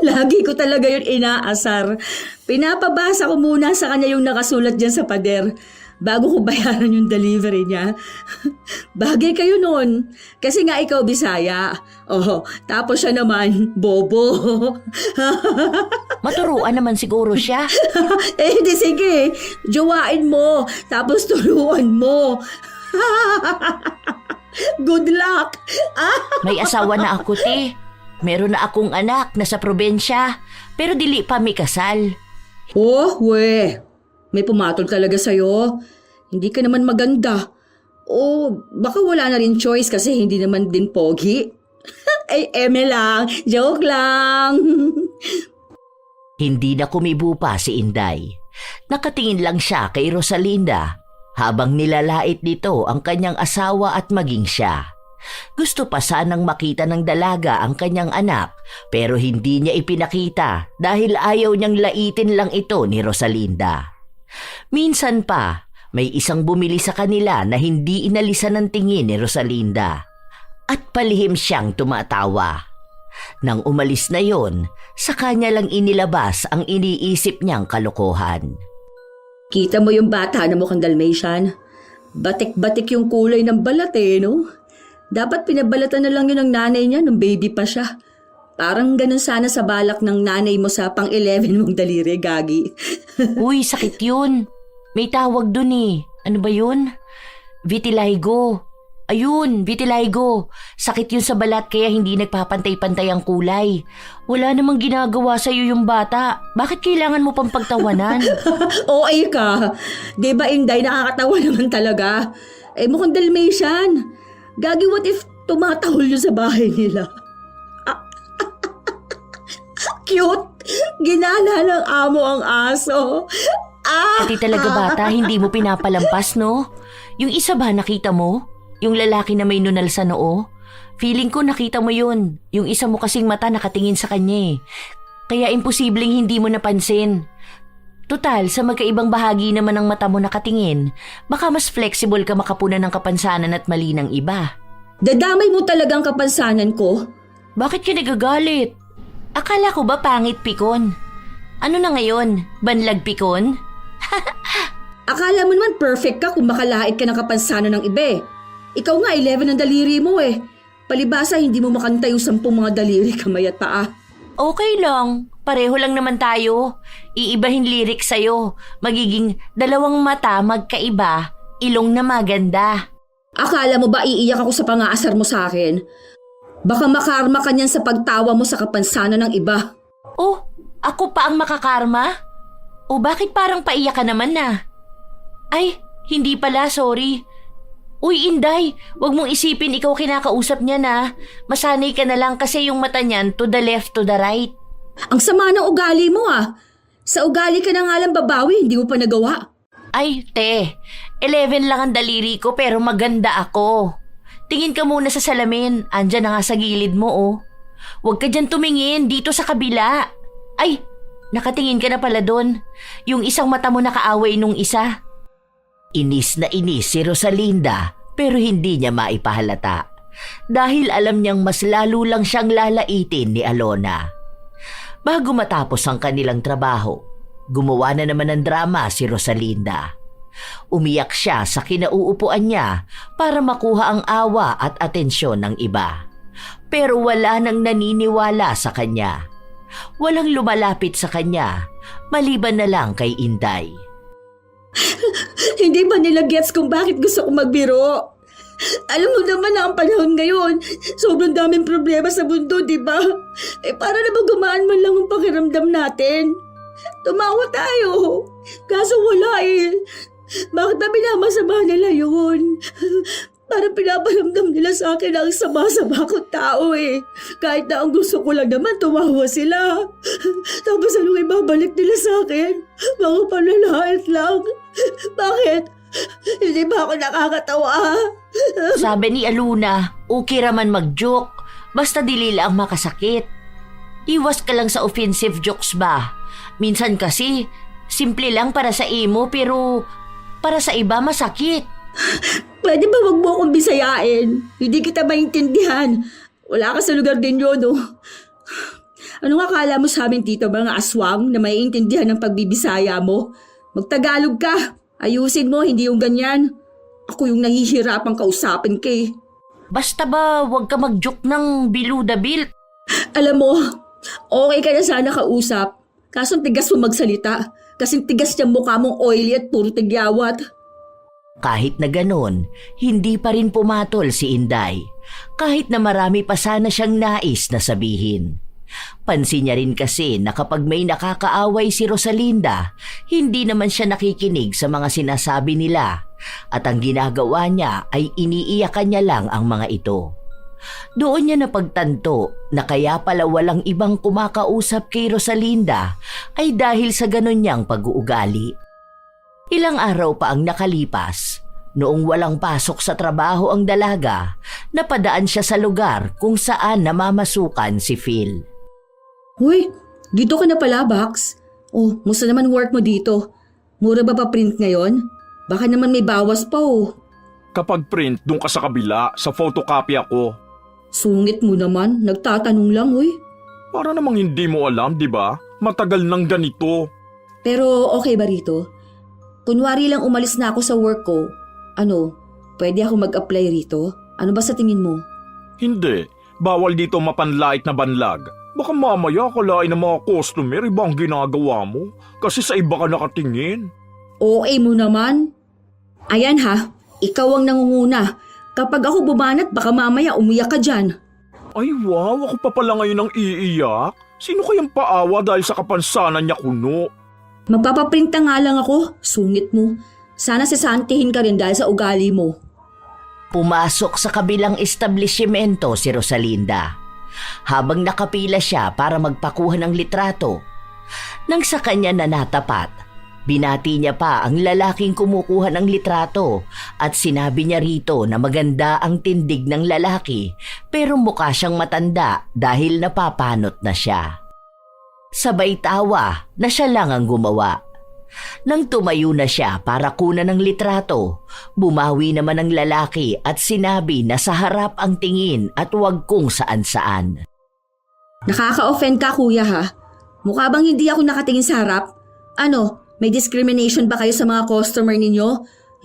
lagi ko talaga yun inaasar. Pinapabasa ko muna sa kanya yung nakasulat dyan sa pader bago ko bayaran yung delivery niya. Bagay kayo nun. Kasi nga ikaw Bisaya. Oh, tapos siya naman, bobo. Maturuan naman siguro siya. Di sige. Jowain mo. Tapos turuan mo. Good luck. May asawa na ako, te. Meron na akong anak na sa probensya, pero dili pa may kasal. Oh, we. May pumatol talaga sa'yo. Hindi ka naman maganda. O baka wala na rin choice kasi hindi naman din pogi. Ay, eme lang. Joke lang. Hindi na kumibo pa si Inday. Nakatingin lang siya kay Rosalinda habang nilalait nito ang kanyang asawa at maging siya. Gusto pa sanang makita ng dalaga ang kanyang anak pero hindi niya ipinakita dahil ayaw niyang laitin lang ito ni Rosalinda. Minsan pa, may isang bumili sa kanila na hindi inalisan ng tingin ni Rosalinda at palihim siyang tumatawa. Nang umalis na yon, sa kanya lang inilabas ang iniisip niyang kalokohan. Kita mo yung bata na mukhang Dalmatian? Batik-batik yung kulay ng balat no? Dapat pinabalatan na lang yun ng nanay niya nung baby pa siya. Parang ganun sana sa balak ng nanay mo sa pang-11 mong daliri, Gagi. Uy, sakit yun. May tawag dun eh. Ano ba yun? Vitiligo. Ayun, vitiligo. Sakit yun sa balat kaya hindi nagpapantay-pantay ang kulay. Wala namang ginagawa sa'yo yung bata. Bakit kailangan mo pang pagtawanan? OA ka. Di ba, Inday, nakakatawa naman talaga. Mukhang Dalmatian. Gagi, what if tumatahol yun sa bahay nila? Cute. Ginala ng amo ang aso. Pati talaga bata, hindi mo pinapalampas, no? Yung isa ba nakita mo? Yung lalaki na may nunal sa noo? Feeling ko nakita mo yun. Yung isa mo kasing mata nakatingin sa kanya eh. Kaya imposibleng hindi mo napansin. Tutal, sa magkaibang bahagi naman ng mata mo nakatingin, baka mas flexible ka makapunan ng kapansanan at mali ng iba. Dadamay mo talagang kapansanan ko? Bakit ka nagagalit? Akala ko ba pangit pikon? Ano na ngayon? Banlag pikon? Akala mo naman perfect ka kung makalait ka ng kapansanan ng iba. Ikaw nga 11 ang daliri mo eh. Palibasa hindi mo makanta yung 10 mga daliri kamay at paa. Okay lang. Pareho lang naman tayo. Iibahin lyrics sa'yo. Magiging 2 mata magkaiba, ilong na maganda. Akala mo ba iiyak ako sa pangaasar mo sa akin? Baka makarma ka niyan sa pagtawa mo sa kapansanan ng iba. Oh, ako pa ang makakarma? O bakit parang paiyak ka naman na? Ay, hindi pala, sorry. Uy, Inday, wag mong isipin ikaw kinakausap niya na. Masanay ka na lang kasi yung mata niyan to the left, to the right. Ang sama ng ugali mo Sa ugali ka na nga lang babawi, hindi mo pa nagawa. Ay, te, 11 lang ang daliri ko pero maganda ako. Tingin ka muna sa salamin, andyan na nga sa gilid mo oh. Huwag ka dyan tumingin, dito sa kabila. Ay, nakatingin ka na pala doon. Yung isang mata mo nakaaway nung isa. Inis na inis si Rosalinda pero hindi niya maipahalata. Dahil alam niyang mas lalo lang siyang lalaitin ni Alona. Bago matapos ang kanilang trabaho, gumawa na naman ng drama si Rosalinda. Umiyak siya sa kinauupuan niya para makuha ang awa at atensyon ng iba. Pero wala nang naniniwala sa kanya. Walang lumalapit sa kanya, maliban na lang kay Inday. Hindi ba nila gets kung bakit gusto kong magbiro? Alam mo naman na ang panahon ngayon, sobrang daming problema sa mundo, di ba? Para na ba gumaan man lang ang pakiramdam natin? Tumawa tayo. Kaso wala Bakit ba minamasama nila yun? Parang pinaparamdam nila sa akin na ang sama-sama kong tao eh. Kahit na ang gusto ko lang naman, tumawa sila. Tapos anong ibabalik nila sa akin? Mga panlalait lang. Bakit? Hindi ba ako nakakatawa? Sabi ni Aluna, okay raman mag-joke, basta dili lang makasakit. Iwas ka lang sa offensive jokes ba? Minsan kasi, simple lang para sa imo pero para sa iba masakit. Pwede ba wag mo akong bisayain? Hindi kita maintindihan. Wala ka sa lugar din yun, no? Anong akala mo sa amin dito, mga aswang na maiintindihan ng pagbibisaya mo? Magtagalog ka. Ayusin mo, hindi yung ganyan. Ako yung nahihirapang kausapin ka eh. Basta ba wag ka mag-joke ng biluda-bil? Alam mo, okay ka na sana kausap. Kaso tigas mo magsalita. Kasing tigas niyang mukha mong oily at puro tigyawat. Kahit na ganon, hindi pa rin pumatol si Inday. Kahit na marami pa sana siyang nais na sabihin. Pansin niya rin kasi na kapag may nakakaaway si Rosalinda, hindi naman siya nakikinig sa mga sinasabi nila at ang ginagawa niya ay iniiyakan niya lang ang mga ito. Doon niya napagtanto na kaya pala walang ibang kumakausap kay Rosalinda ay dahil sa ganon niyang pag-uugali. Ilang araw pa ang nakalipas, noong walang pasok sa trabaho ang dalaga, napadaan siya sa lugar kung saan namamasukan si Phil. Hoy, dito ka na pala, Bax. Oh, musta naman work mo dito? Mura ba pa print ngayon? Baka naman may bawas pa oh. Kapag print, doon ka sa kabila, sa photocopy ako. Sungit mo naman, nagtatanong lang hoy. Para namang hindi mo alam, di ba? Matagal nang ganito. Pero okay ba rito? Kunwari lang umalis na ako sa work ko. Ano, pwede ako mag-apply rito? Ano ba sa tingin mo? Hindi. Bawal dito mapanlait na banlag. Baka mamaya kalain ng mga customer ibang ginagawa mo. Kasi sa iba ka nakatingin. Okay mo naman. Ayan ha, ikaw ang nangunguna. Kapag ako bumanat, baka mamaya umiyak ka dyan. Ay wow, ako pa pala ngayon ang iiyak. Sino kayang paawa dahil sa kapansanan niya kuno? Magpapaprinta nga lang ako, sungit mo. Sana sisantihin ka rin dahil sa ugali mo. Pumasok sa kabilang establishmento si Rosalinda. Habang nakapila siya para magpakuha ng litrato. Nang sa kanya na natapat, binati niya pa ang lalaking kumukuha ng litrato at sinabi niya rito na maganda ang tindig ng lalaki pero mukha siyang matanda dahil napapanot na siya. Sabay tawa na siya lang ang gumawa. Nang tumayo na siya para kunan ng litrato, bumawi naman ang lalaki at sinabi na sa harap ang tingin at huwag kung saan-saan. Nakaka-offend ka kuya ha? Mukha bang hindi ako nakatingin sa harap? Ano, may discrimination ba kayo sa mga customer ninyo?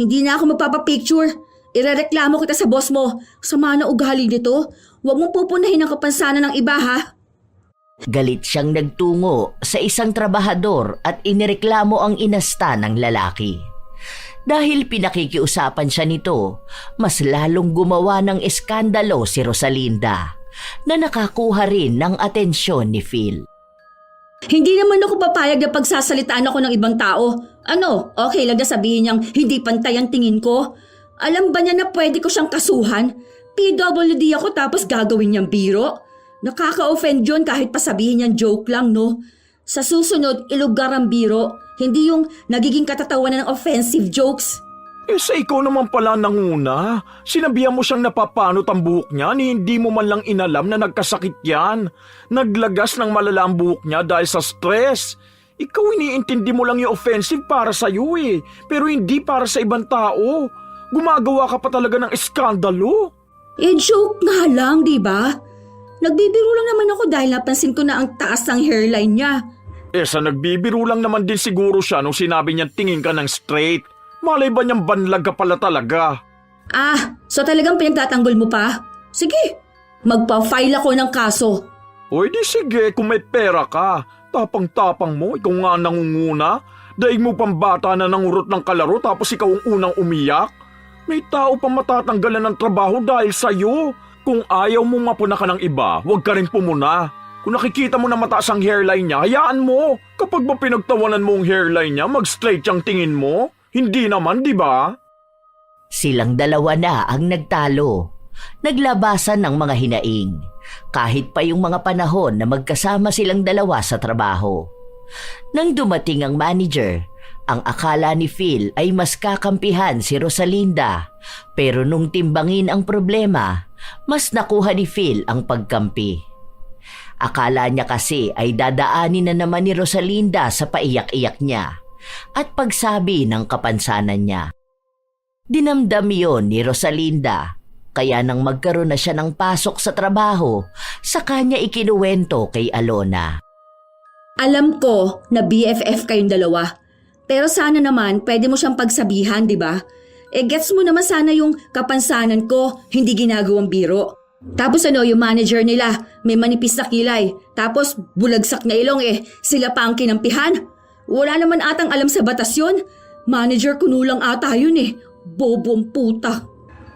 Hindi na ako magpapapicture. Irereklamo kita sa boss mo. Sama na ugali nito. Huwag mong pupunahin ang kapansanan ng iba ha? Galit siyang nagtungo sa isang trabahador at inireklamo ang inasta ng lalaki. Dahil pinakikiusapan siya nito, mas lalong gumawa ng eskandalo si Rosalinda na nakakuha rin ng atensyon ni Phil. Hindi naman ako papayag na pagsasalitaan ako ng ibang tao. Ano, okay lang na sabihin niyang hindi pantay ang tingin ko? Alam ba niya na pwede ko siyang kasuhan? PWD ako tapos gagawin niyang biro? Nakaka-offend yun kahit pa sabihin niyang joke lang, no? Sa susunod, ilugar ang biro, hindi yung nagiging katatawanan ng offensive jokes. Eh sa ikaw naman pala nanguna. Sinabihan mo siyang napapanot ang buhok niya ni hindi mo man lang inalam na nagkasakit yan. Naglagas ng malala ang buhok niya dahil sa stress. Ikaw iniintindi mo lang yung offensive para sa iyo eh, pero hindi para sa ibang tao. Gumagawa ka pa talaga ng eskandalo. Eh joke nga lang, di ba? Nagbibiro lang naman ako dahil napansin ko na ang taas ng hairline niya. Eh sa nagbibiro lang naman din siguro siya nung sinabi niyang tingin ka ng straight. Malay ba niyang banlag ka pala talaga? Ah, so talagang pinagtatanggol mo pa? Sige, magpa-file ako ng kaso. O di sige kung may pera ka. Tapang-tapang mo, ikaw nga nangunguna. Daig mo pang bata na nangurot ng kalaro tapos ikaw ang unang umiyak. May tao pa matatanggalan ng trabaho dahil sa'yo. Kung ayaw mong mapuna ka ng iba, huwag ka rin pumuna. Kung nakikita mo na mataas ang hairline niya, hayaan mo. Kapag ba pinagtawanan mo ang hairline niya, mag-straight yung tingin mo. Hindi naman, di ba? Silang dalawa na ang nagtalo. Naglabasan ng mga hinaing, kahit pa yung mga panahon na magkasama silang dalawa sa trabaho. Nang dumating ang manager, ang akala ni Phil ay mas kakampihan si Rosalinda, pero nung timbangin ang problema, mas nakuha ni Phil ang pagkampi. Akala niya kasi ay dadaanin na naman ni Rosalinda sa paiyak-iyak niya at pagsabi ng kapansanan niya. Dinamdam yon ni Rosalinda, kaya nang magkaroon na siya ng pasok sa trabaho, sa kanya ikinuwento kay Alona. Alam ko na BFF kayong dalawa. Pero sana naman pwede mo siyang pagsabihan, di ba? Gets mo naman sana yung kapansanan ko, hindi ginagawang biro. Tapos yung manager nila, may manipis na kilay. Tapos bulagsak na ilong sila pa ang kinampihan. Wala naman atang alam sa batas yun. Manager kunulang ata yun Bobong puta.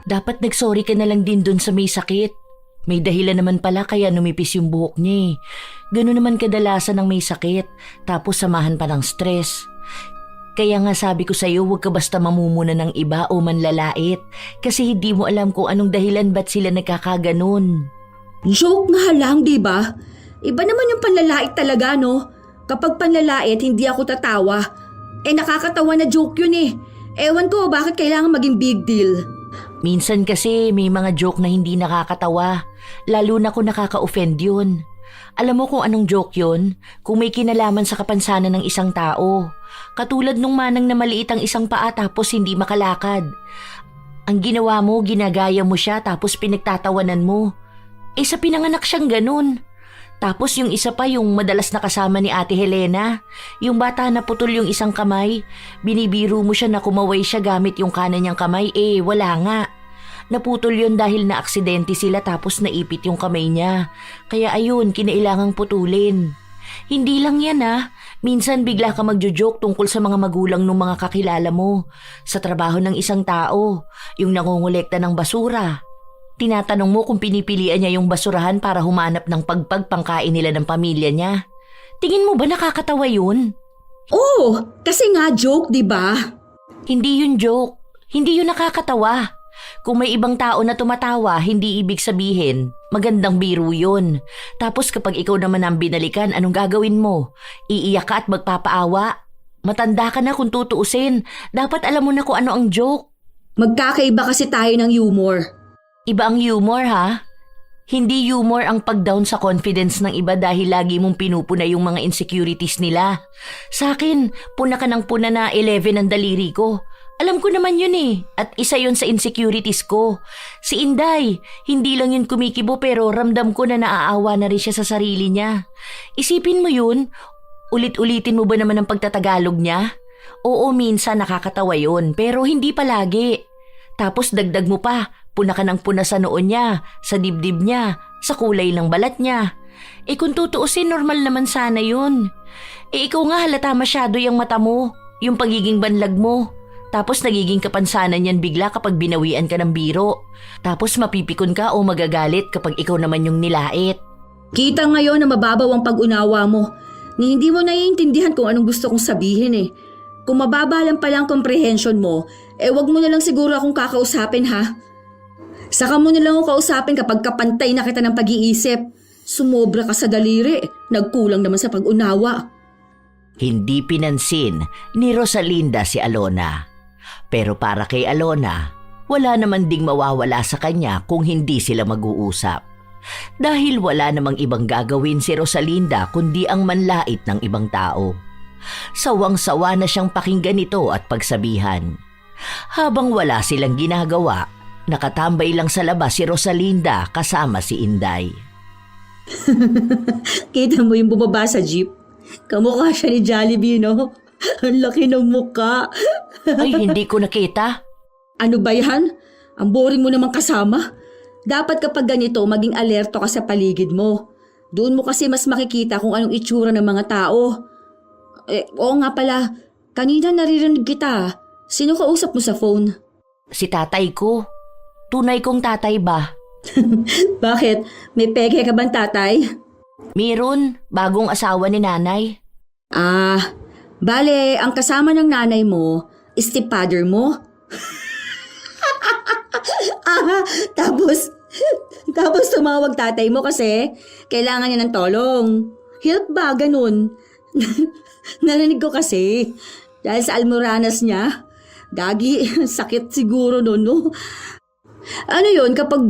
Dapat nagsorry ka na lang din dun sa may sakit. May dahilan naman pala kaya numipis yung buhok niya. Ganun naman kadalasan ng may sakit, tapos samahan pa ng stress. Kaya nga sabi ko sa'yo, huwag ka basta mamumuna ng iba o manlalait kasi hindi mo alam kung anong dahilan ba't sila nagkakaganon. Joke nga lang, di ba? Iba naman yung panlalait talaga, no? Kapag panlalait, hindi ako tatawa. Nakakatawa na joke yun Ewan ko bakit kailangan maging big deal. Minsan kasi may mga joke na hindi nakakatawa, lalo na kung nakaka-offend yun. Alam mo kung anong joke yun? Kung may kinalaman sa kapansanan ng isang tao. Katulad nung manang na maliit ang isang paa tapos hindi makalakad. Ang ginawa mo, ginagaya mo siya tapos pinagtatawanan mo. Sa pinanganak siyang ganun. Tapos yung isa pa yung madalas nakasama ni Ate Helena. Yung bata na putol yung isang kamay. Binibiro mo siya na kumaway siya gamit yung kanan niyang kamay. Wala nga. Naputol yun dahil na aksidente sila tapos naipit yung kamay niya. Kaya ayun, kinailangang putulin. Hindi lang yan Minsan bigla ka magjo-joke tungkol sa mga magulang ng mga kakilala mo. Sa trabaho ng isang tao. Yung nangongolekta ng basura. Tinatanong mo kung pinipilian niya yung basurahan para humanap ng pangkain nila ng pamilya niya. Tingin mo ba nakakatawa yun? Oo, kasi nga joke, di ba? Hindi yun joke. Hindi yun nakakatawa. Kung may ibang tao na tumatawa, hindi ibig sabihin, magandang biro yun. Tapos kapag ikaw naman ang binalikan, anong gagawin mo? Iiyak ka at magpapaawa? Matanda ka na kung tutuusin. Dapat alam mo na kung ano ang joke. Magkakaiba kasi tayo ng humor. Iba ang humor Hindi humor ang pag-down sa confidence ng iba dahil lagi mong pinupuna yung mga insecurities nila. Sa akin, puna ka ng puna na 11 ang daliri ko. Alam ko naman yun at isa yun sa insecurities ko. Si Inday, hindi lang yun kumikibo pero ramdam ko na naaawa na rin siya sa sarili niya. Isipin mo yun, ulit-ulitin mo ba naman ang pagtatagalog niya? Oo, minsan nakakatawa yun pero hindi palagi. Tapos dagdag mo pa, puna ka ng puna sa noon niya, sa dibdib niya, sa kulay ng balat niya. Kung tutuusin, normal naman sana yun. Ikaw nga halata masyado yung mata mo, yung pagiging banlag mo. Tapos nagiging kapansanan yan bigla kapag binawian ka ng biro. Tapos mapipikon ka o magagalit kapag ikaw naman yung nilait. Kita ngayon na mababaw ang pag-unawa mo. Ni hindi mo naiintindihan kung anong gusto kong sabihin Kung mababa lang pala ang comprehension mo, wag mo na lang siguro akong kakausapin Saka mo na lang ako kausapin kapag kapantay na kita ng pag-iisip. Sumobra ka sa daliri, nagkulang naman sa pag-unawa. Hindi pinansin ni Rosalinda si Alona. Pero para kay Alona, wala naman ding mawawala sa kanya kung hindi sila mag-uusap. Dahil wala namang ibang gagawin si Rosalinda kundi ang manlait ng ibang tao. Sawang-sawa na siyang pakinggan ito at pagsabihan. Habang wala silang ginagawa, nakatambay lang sa labas si Rosalinda kasama si Inday. Kita mo yung bumaba sa jeep? Kamukha siya ni Jollibee, no? Ang laki ng mukha. Ay, hindi ko nakita. Ano ba yan? Ang boring mo namang kasama. Dapat kapag ganito, maging alerto ka sa paligid mo. Doon mo kasi mas makikita kung anong itsura ng mga tao. Oo nga pala, kanina naririnig kita. Sino kausap mo sa phone? Si tatay ko. Tunay kong tatay ba? Bakit? May peke ka bang tatay? Meron, bagong asawa ni nanay. Bale, ang kasama ng nanay mo, stepfather mo? Tapos tumawag tatay mo kasi kailangan niya ng tulong. Help ba? Ganun. Narinig ko kasi. Dahil sa almoranas niya. Gagi, sakit siguro nun, no? Ano yun, kapag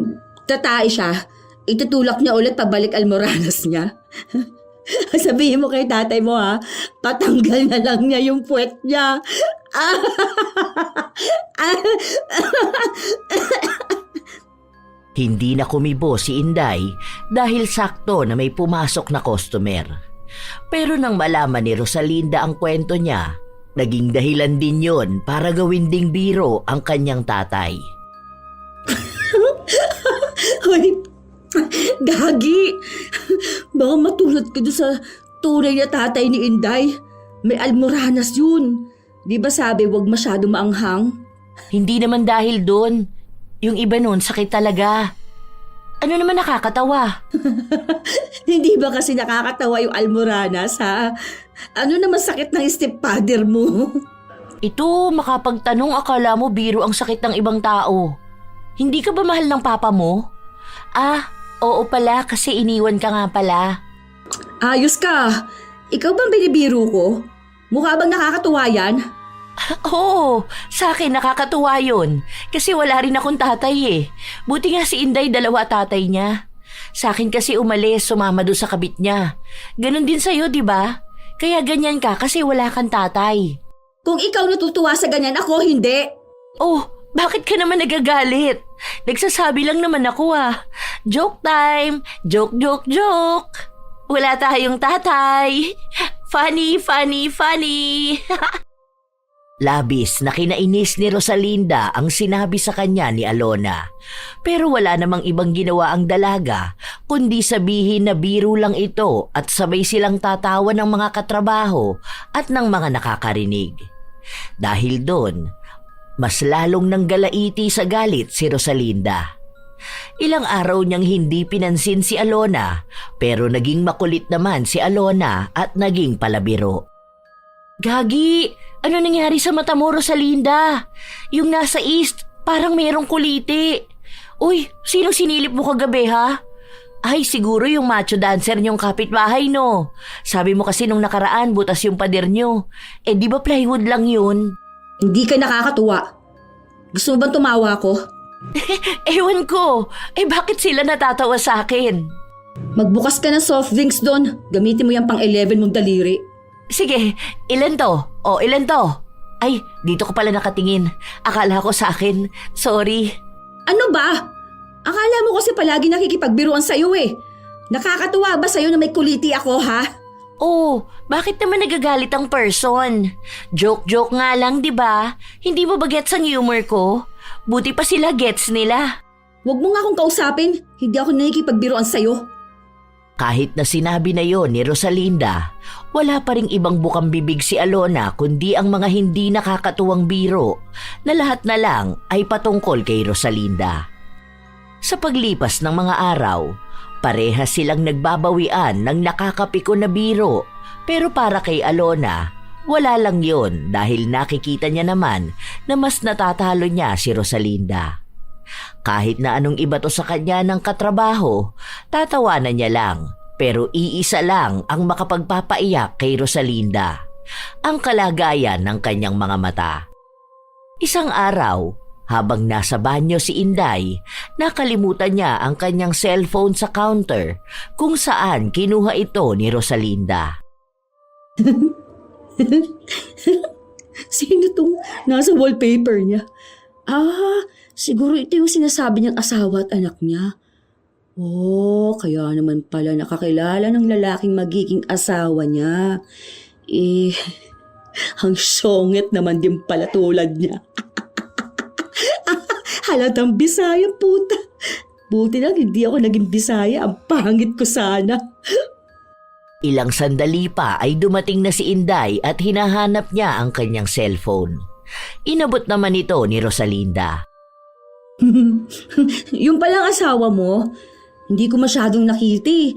tatay siya, itutulak niya ulit pabalik almoranas niya? Sabihin mo kay tatay mo ha, patanggal na lang niya yung puwet niya. Hindi na kumibo si Inday dahil sakto na may pumasok na customer. Pero nang malaman ni Rosalinda ang kwento niya, naging dahilan din yon para gawin ding biro ang kanyang tatay. Hoy, Gagi, baka matulad ka doon sa tunay na tatay ni Inday. May almoranas yun. Di ba sabi wag masyado maanghang? Hindi naman dahil doon. Yung iba nun sakit talaga. Ano naman nakakatawa? Hindi ba kasi nakakatawa yung almoranas, ha? Ano naman sakit ng stepfather mo? Ito, makapagtanong akala mo biro ang sakit ng ibang tao. Hindi ka ba mahal ng papa mo? Ah, oo pala kasi iniwan ka nga pala. Ayos ka. Ikaw bang binibiro ko? Mukha bang nakakatuwa yan? Oo, sa akin nakakatuwa yun. Kasi wala rin akong tatay eh. Buti nga si Inday dalawa tatay niya. Sa akin kasi umalis, sumama doon sa kabit niya. Ganon din sa'yo, di ba? Kaya ganyan ka kasi wala kang tatay. Kung ikaw natutuwa sa ganyan, ako hindi. Oh, bakit ka naman nagagalit? Nagsasabi lang naman ako ah. Joke time! Joke, joke, joke! Wala tayong tatay. Funny, funny, funny. Labis na kinainis ni Rosalinda ang sinabi sa kanya ni Alona. Pero wala namang ibang ginawa ang dalaga kundi sabihin na biro lang ito at sabay silang tatawa ng mga katrabaho at ng mga nakakarinig. Dahil doon, mas lalong nanggalaiti sa galit si Rosalinda. Ilang araw niyang hindi pinansin si Alona pero naging makulit naman si Alona at naging palabiro. Gagi! Ano nangyari sa mata mo, Rosalinda? Yung nasa east, parang merong kuliti. Uy, sinong sinilip mo kagabi, ha? Ay, siguro yung macho dancer niyong kapitbahay, no? Sabi mo kasi nung nakaraan, butas yung pader niyo. Eh, di ba plywood lang yun? Hindi ka nakakatuwa. Gusto mo bang tumawa ko? Ewan ko. Eh, bakit sila natatawa sa akin? Magbukas ka ng soft drinks doon. Gamitin mo yung pang-11 mong daliri. Sige, ilan to? O, ilan to? Ay, dito ko pala nakatingin. Akala ko sa akin. Sorry. Ano ba? Akala mo kasi palagi nakikipagbiruan sa'yo eh. Nakakatuwa ba sa'yo na may kuliti ako, ha? Oh, bakit naman nagagalit ang person? Joke-joke nga lang, di ba? Hindi mo ba gets ang humor ko? Buti pa sila gets nila. Huwag mo nga akong kausapin. Hindi ako nakikipagbiruan sa'yo. Kahit na sinabi na yon ni Rosalinda, wala pa ring ibang bukang bibig si Alona kundi ang mga hindi nakakatuwang biro na lahat na lang ay patungkol kay Rosalinda. Sa paglipas ng mga araw, parehas silang nagbabawian ng nakakapiko na biro pero para kay Alona, wala lang yon dahil nakikita niya naman na mas natatalo niya si Rosalinda. Kahit na anong iba to sa kanya ng katrabaho, tatawanan niya lang. Pero iisa lang ang makapagpapaiyak kay Rosalinda, ang kalagayan ng kanyang mga mata. Isang araw, habang nasa banyo si Inday, nakalimutan niya ang kanyang cellphone sa counter kung saan kinuha ito ni Rosalinda. Sino tong nasa wallpaper niya? Siguro ito yung sinasabi niyang asawa at anak niya. Oh, kaya naman pala nakakilala ng lalaking magiging asawa niya. Ang syonget naman din pala tulad niya. Halatang Bisaya, puta. Buti lang hindi ako naging Bisaya. Ang pangit ko sana. Ilang sandali pa ay dumating na si Inday at hinahanap niya ang kanyang cellphone. Inabot naman ito ni Rosalinda. Yung palang asawa mo, hindi ko masyadong nakita.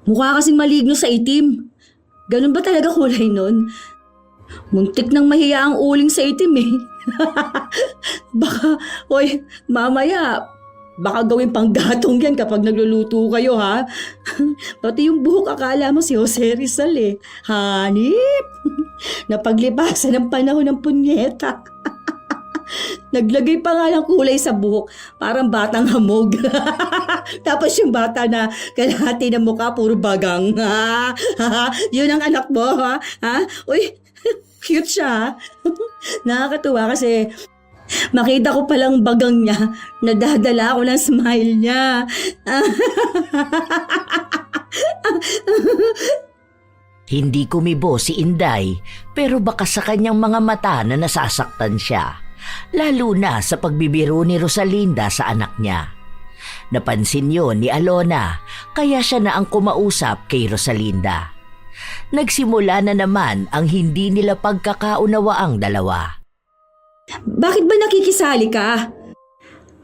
Mukha kasing maligno sa itim. Ganun ba talaga kulay nun? Muntik nang mahiya ang uling sa itim eh. Mamaya, baka gawin pang gatong yan kapag nagluluto kayo ha. Pati yung buhok akala mo si Jose Rizal eh. Hanip! Napaglipasan ng panahon ng punyeta. Naglagay pa nga ng kulay sa buhok, parang batang hamog. Tapos yung bata na kalahati ng mukha, puro bagang. Yun ang anak mo, ha? Uy, cute siya, ha? Nakakatuwa kasi makita ko palang bagang niya, nadadala ako ng smile niya. Hindi kumibo si Inday, pero baka sa kanyang mga mata na nasasaktan siya. Lalo na sa pagbibiro ni Rosalinda sa anak niya. Napansin yon ni Alona, kaya siya na ang kumausap kay Rosalinda. Nagsimula na naman ang hindi nila pagkakaunawaang dalawa. Bakit ba nakikisali ka?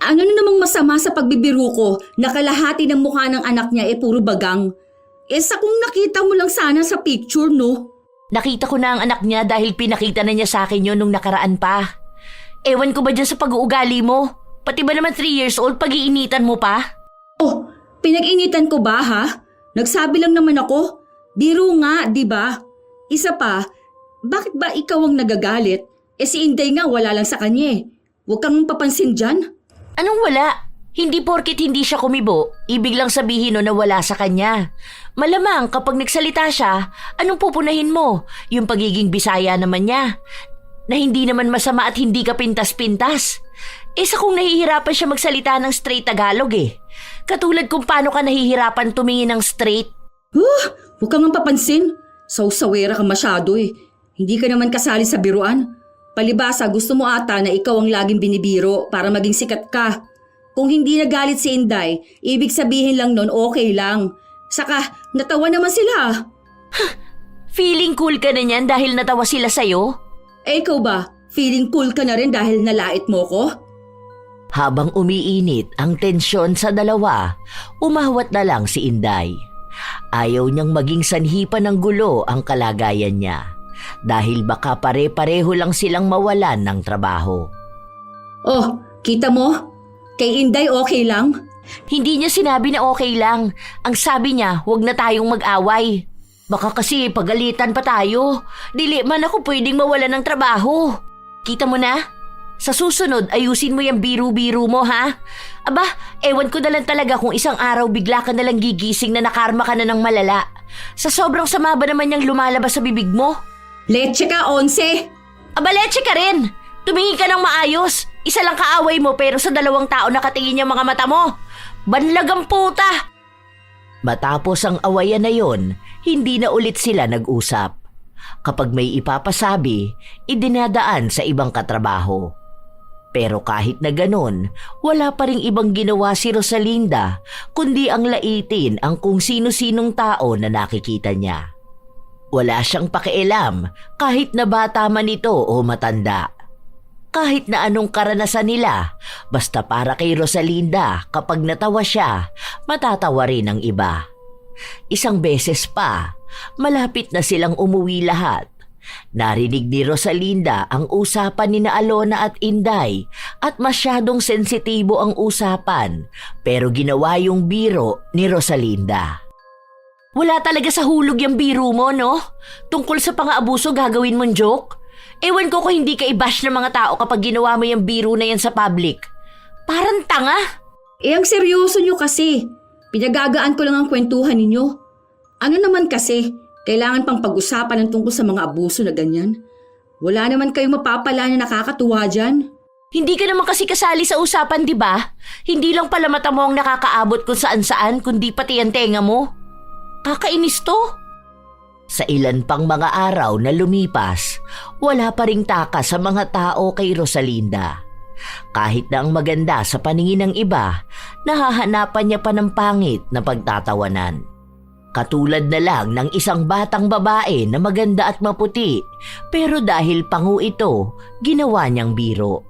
Ano na namang masama sa pagbibiro ko na kalahati ng mukha ng anak niya puro bagang? Sa kung nakita mo lang sana sa picture, no? Nakita ko na ang anak niya dahil pinakita na niya sa akin yon nung nakaraan pa. Ewan ko ba dyan sa pag-uugali mo? Pati ba naman 3 years old pag-iinitan mo pa? Oh, pinag-initan ko ba ha? Nagsabi lang naman ako. Biro nga, di ba? Isa pa, bakit ba ikaw ang nagagalit? Si Inday nga wala lang sa kanya. Huwag kang papansin dyan. Anong wala? Hindi porkit hindi siya kumibo, ibig lang sabihin na wala sa kanya. Malamang kapag nagsalita siya, anong pupunahin mo? Yung pagiging Bisaya naman niya. Na hindi naman masama at hindi ka pintas-pintas. Sa kung nahihirapan siya magsalita ng straight Tagalog Katulad kung paano ka nahihirapan tumingin ng straight. Huwag kang papansin. Saw-sawera ka masyado Hindi ka naman kasali sa biruan. Palibasa gusto mo ata na ikaw ang laging binibiro para maging sikat ka. Kung hindi nagalit si Inday, ibig sabihin lang nun okay lang. Saka natawa naman sila. Feeling cool ka na niyan dahil natawa sila sa'yo? Ikaw ba? Feeling cool ka na rin dahil nalait mo ko? Habang umiinit ang tensyon sa dalawa, umawat na lang si Inday. Ayaw niyang maging sanhipa ng gulo ang kalagayan niya dahil baka pare-pareho lang silang mawalan ng trabaho. Oh, kita mo? Kay Inday okay lang? Hindi niya sinabi na okay lang. Ang sabi niya, huwag na tayong mag-away. Baka kasi pagalitan pa tayo. Dili man ako pwedeng mawalan ng trabaho. Kita mo na? Sa susunod, ayusin mo yung biru-biru mo, ha? Aba, ewan ko na lang talaga kung isang araw bigla ka na lang gigising na nakarma ka na ng malala. Sa sobrang sama ba naman yung lumalabas sa bibig mo? Leche ka, 11! Aba, leche ka rin! Tumingin ka ng maayos. Isa lang kaaway mo pero sa 2 tao nakatingin yung mga mata mo. Banlagang puta! Matapos ang awayan na yon, hindi na ulit sila nag-usap. Kapag may ipapasabi, idinadaan sa ibang katrabaho. Pero kahit na ganon, wala pa ring ibang ginawa si Rosalinda kundi ang laitin ang kung sino-sinong tao na nakikita niya. Wala siyang pakialam kahit na bata man ito o matanda. Kahit na anong karanasan nila, basta para kay Rosalinda kapag natawa siya, matatawa rin ang iba. Isang beses pa, malapit na silang umuwi lahat. Narinig ni Rosalinda ang usapan ni na Alona at Inday at masyadong sensitibo ang usapan pero ginawa yung biro ni Rosalinda. Wala talaga sa hulog yung biro mo, no? Tungkol sa pang-aabuso gagawin mong joke? Ewan ko kung hindi ka i-bash ng mga tao kapag ginawa mo yung biro na yan sa public. Parang tanga. Ang seryoso nyo kasi. Pinagagaan ko lang ang kwentuhan ninyo. Ano naman kasi, kailangan pang pag-usapan ng tungkol sa mga abuso na ganyan. Wala naman kayong mapapala na nakakatuwa dyan. Hindi ka naman kasi kasali sa usapan, di ba? Hindi lang pala mata mo ang nakakaabot kung saan-saan, kundi pati ang tenga mo. Kakainis to. Sa ilan pang mga araw na lumipas, wala pa ring taka sa mga tao kay Rosalinda. Kahit na ang maganda sa paningin ng iba, nahahanapan niya pa ng pangit na pagtatawanan. Katulad na lang ng isang batang babae na maganda at maputi, pero dahil pangu ito, ginawa niyang biro.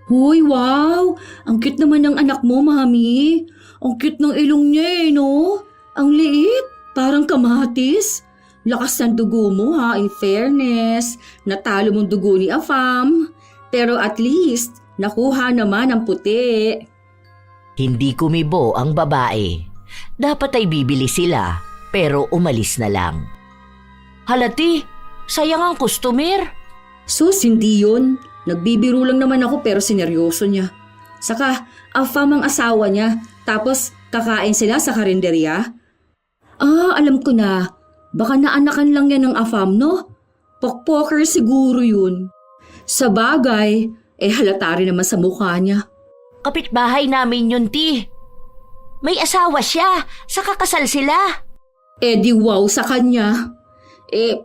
Hoy, wow! Ang cute naman ng anak mo, Mami. Ang cute ng ilong niya no? Ang liit, parang kamatis. Lakas ng dugo mo ha, in fairness. Natalo mong dugo ni Afam. Pero at least, nakuha naman ang puti. Hindi kumibo ang babae. Dapat ay bibili sila, pero umalis na lang. Halati, sayang ang customer. Sus, hindi yun. Nagbibiro lang naman ako pero sineryoso niya. Saka, Afam ang asawa niya. Tapos, kakain sila sa karinderya. Alam ko na. Baka naanakan lang yan ng Afam, no? Pokpoker siguro yun. Sa bagay, halata rin naman sa mukha niya. Kapitbahay namin yun, ti. May asawa siya, saka kasal sila. Di wow sa kanya.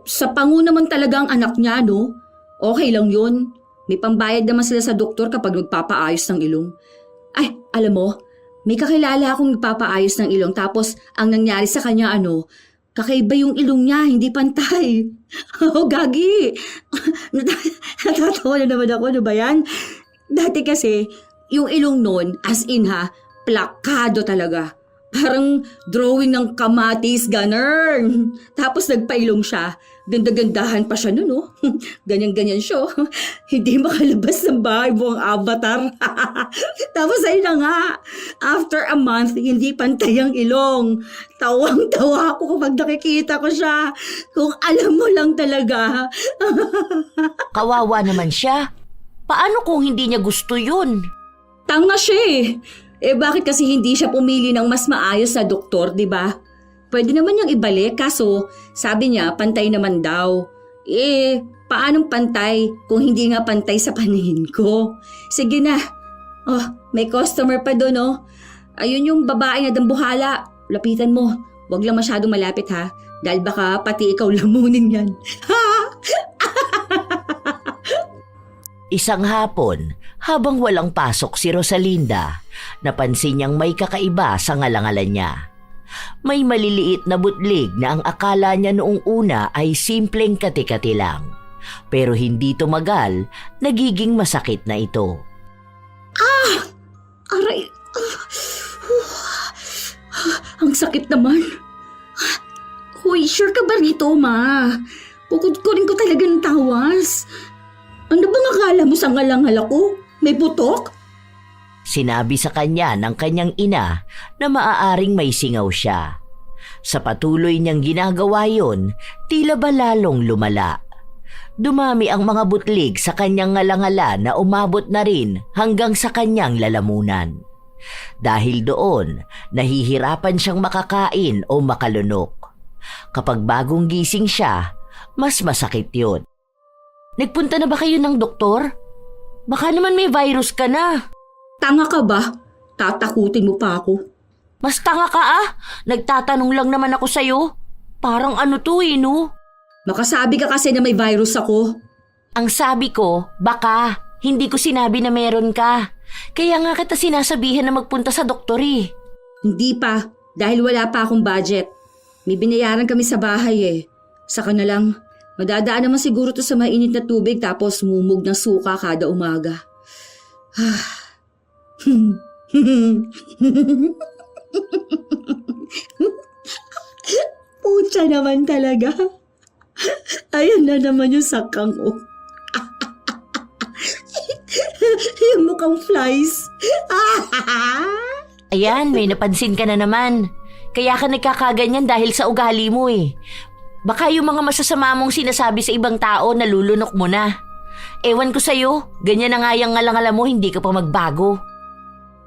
Sa pangu naman talaga ang anak niya, no? Okay lang yun. May pambayad naman sila sa doktor kapag nagpapaayos ng ilong. Ay, alam mo, may kakilala akong nagpapaayos ng ilong tapos ang nangyari sa kanya kakaiba yung ilong niya, hindi pantay. Gagi. Natatawa na naman ako, ano ba yan? Dati kasi, yung ilong nun, as in plakado talaga. Parang drawing ng kamatis, ganun. Tapos nagpailong siya. Ganda-gandahan pa siya nun, no? Ganyan-ganyan siya. Hindi makalabas ng bahay buong avatar. Tapos ayun na nga. After a month, hindi pantay ang ilong. Tawang-tawa ako kapag nakikita ko siya. Kung alam mo lang talaga. Kawawa naman siya. Paano kung hindi niya gusto yun? Tanga siya bakit kasi hindi siya pumili ng mas maayos na doktor, di ba? Pwede naman niyang ibalik, kaso sabi niya pantay naman daw. Paanong pantay kung hindi nga pantay sa paningin ko? Sige na. May customer pa doon, oh. Ayun yung babae na dambuhala. Lapitan mo. Huwag lang masyadong malapit ha. Dahil baka pati ikaw lamunin yan. Isang hapon, habang walang pasok si Rosalinda, napansin niyang may kakaiba sa ngalangalan niya. May maliliit na butlig na ang akala niya noong una ay simpleng kati-kati lang. Pero hindi tumagal, nagiging masakit na ito. Aray! Ang sakit naman. Hoy, sure ka ba rito, ma? Pukod-kurin ko talaga ng tawas. Ano bang akala mo sa ngalangal ako? May putok? Sinabi sa kanya ng kanyang ina na maaaring may singaw siya. Sa patuloy niyang ginagawa yon, tila ba lalong lumala. Dumami ang mga butlig sa kanyang ngalangala na umabot na rin hanggang sa kanyang lalamunan. Dahil doon, nahihirapan siyang makakain o makalunok. Kapag bagong gising siya, mas masakit yun. Nagpunta na ba kayo ng doktor? Baka naman may virus ka na. Tanga ka ba? Tatakutin mo pa ako. Mas tanga ka Nagtatanong lang naman ako sa'yo. Parang no? Makasabi ka kasi na may virus ako. Ang sabi ko, baka. Hindi ko sinabi na meron ka. Kaya nga kita sinasabihan na magpunta sa doktor eh. Hindi pa, dahil wala pa akong budget. May binayaran kami sa bahay Saka na lang. Madadaan naman siguro to sa mainit na tubig tapos mumog ng suka kada umaga. Pucha naman talaga. Ayan na naman yung sakang ko. Yung mukhang flies. Ayan, may napansin ka na naman. Kaya ka nagkakaganyan dahil sa ugali mo eh. Baka yung mga masasama mong sinasabi sa ibang tao nalulunok mo na. Ewan ko sa'yo, ganyan na nga yung ngalangala mo, hindi ka pa magbago.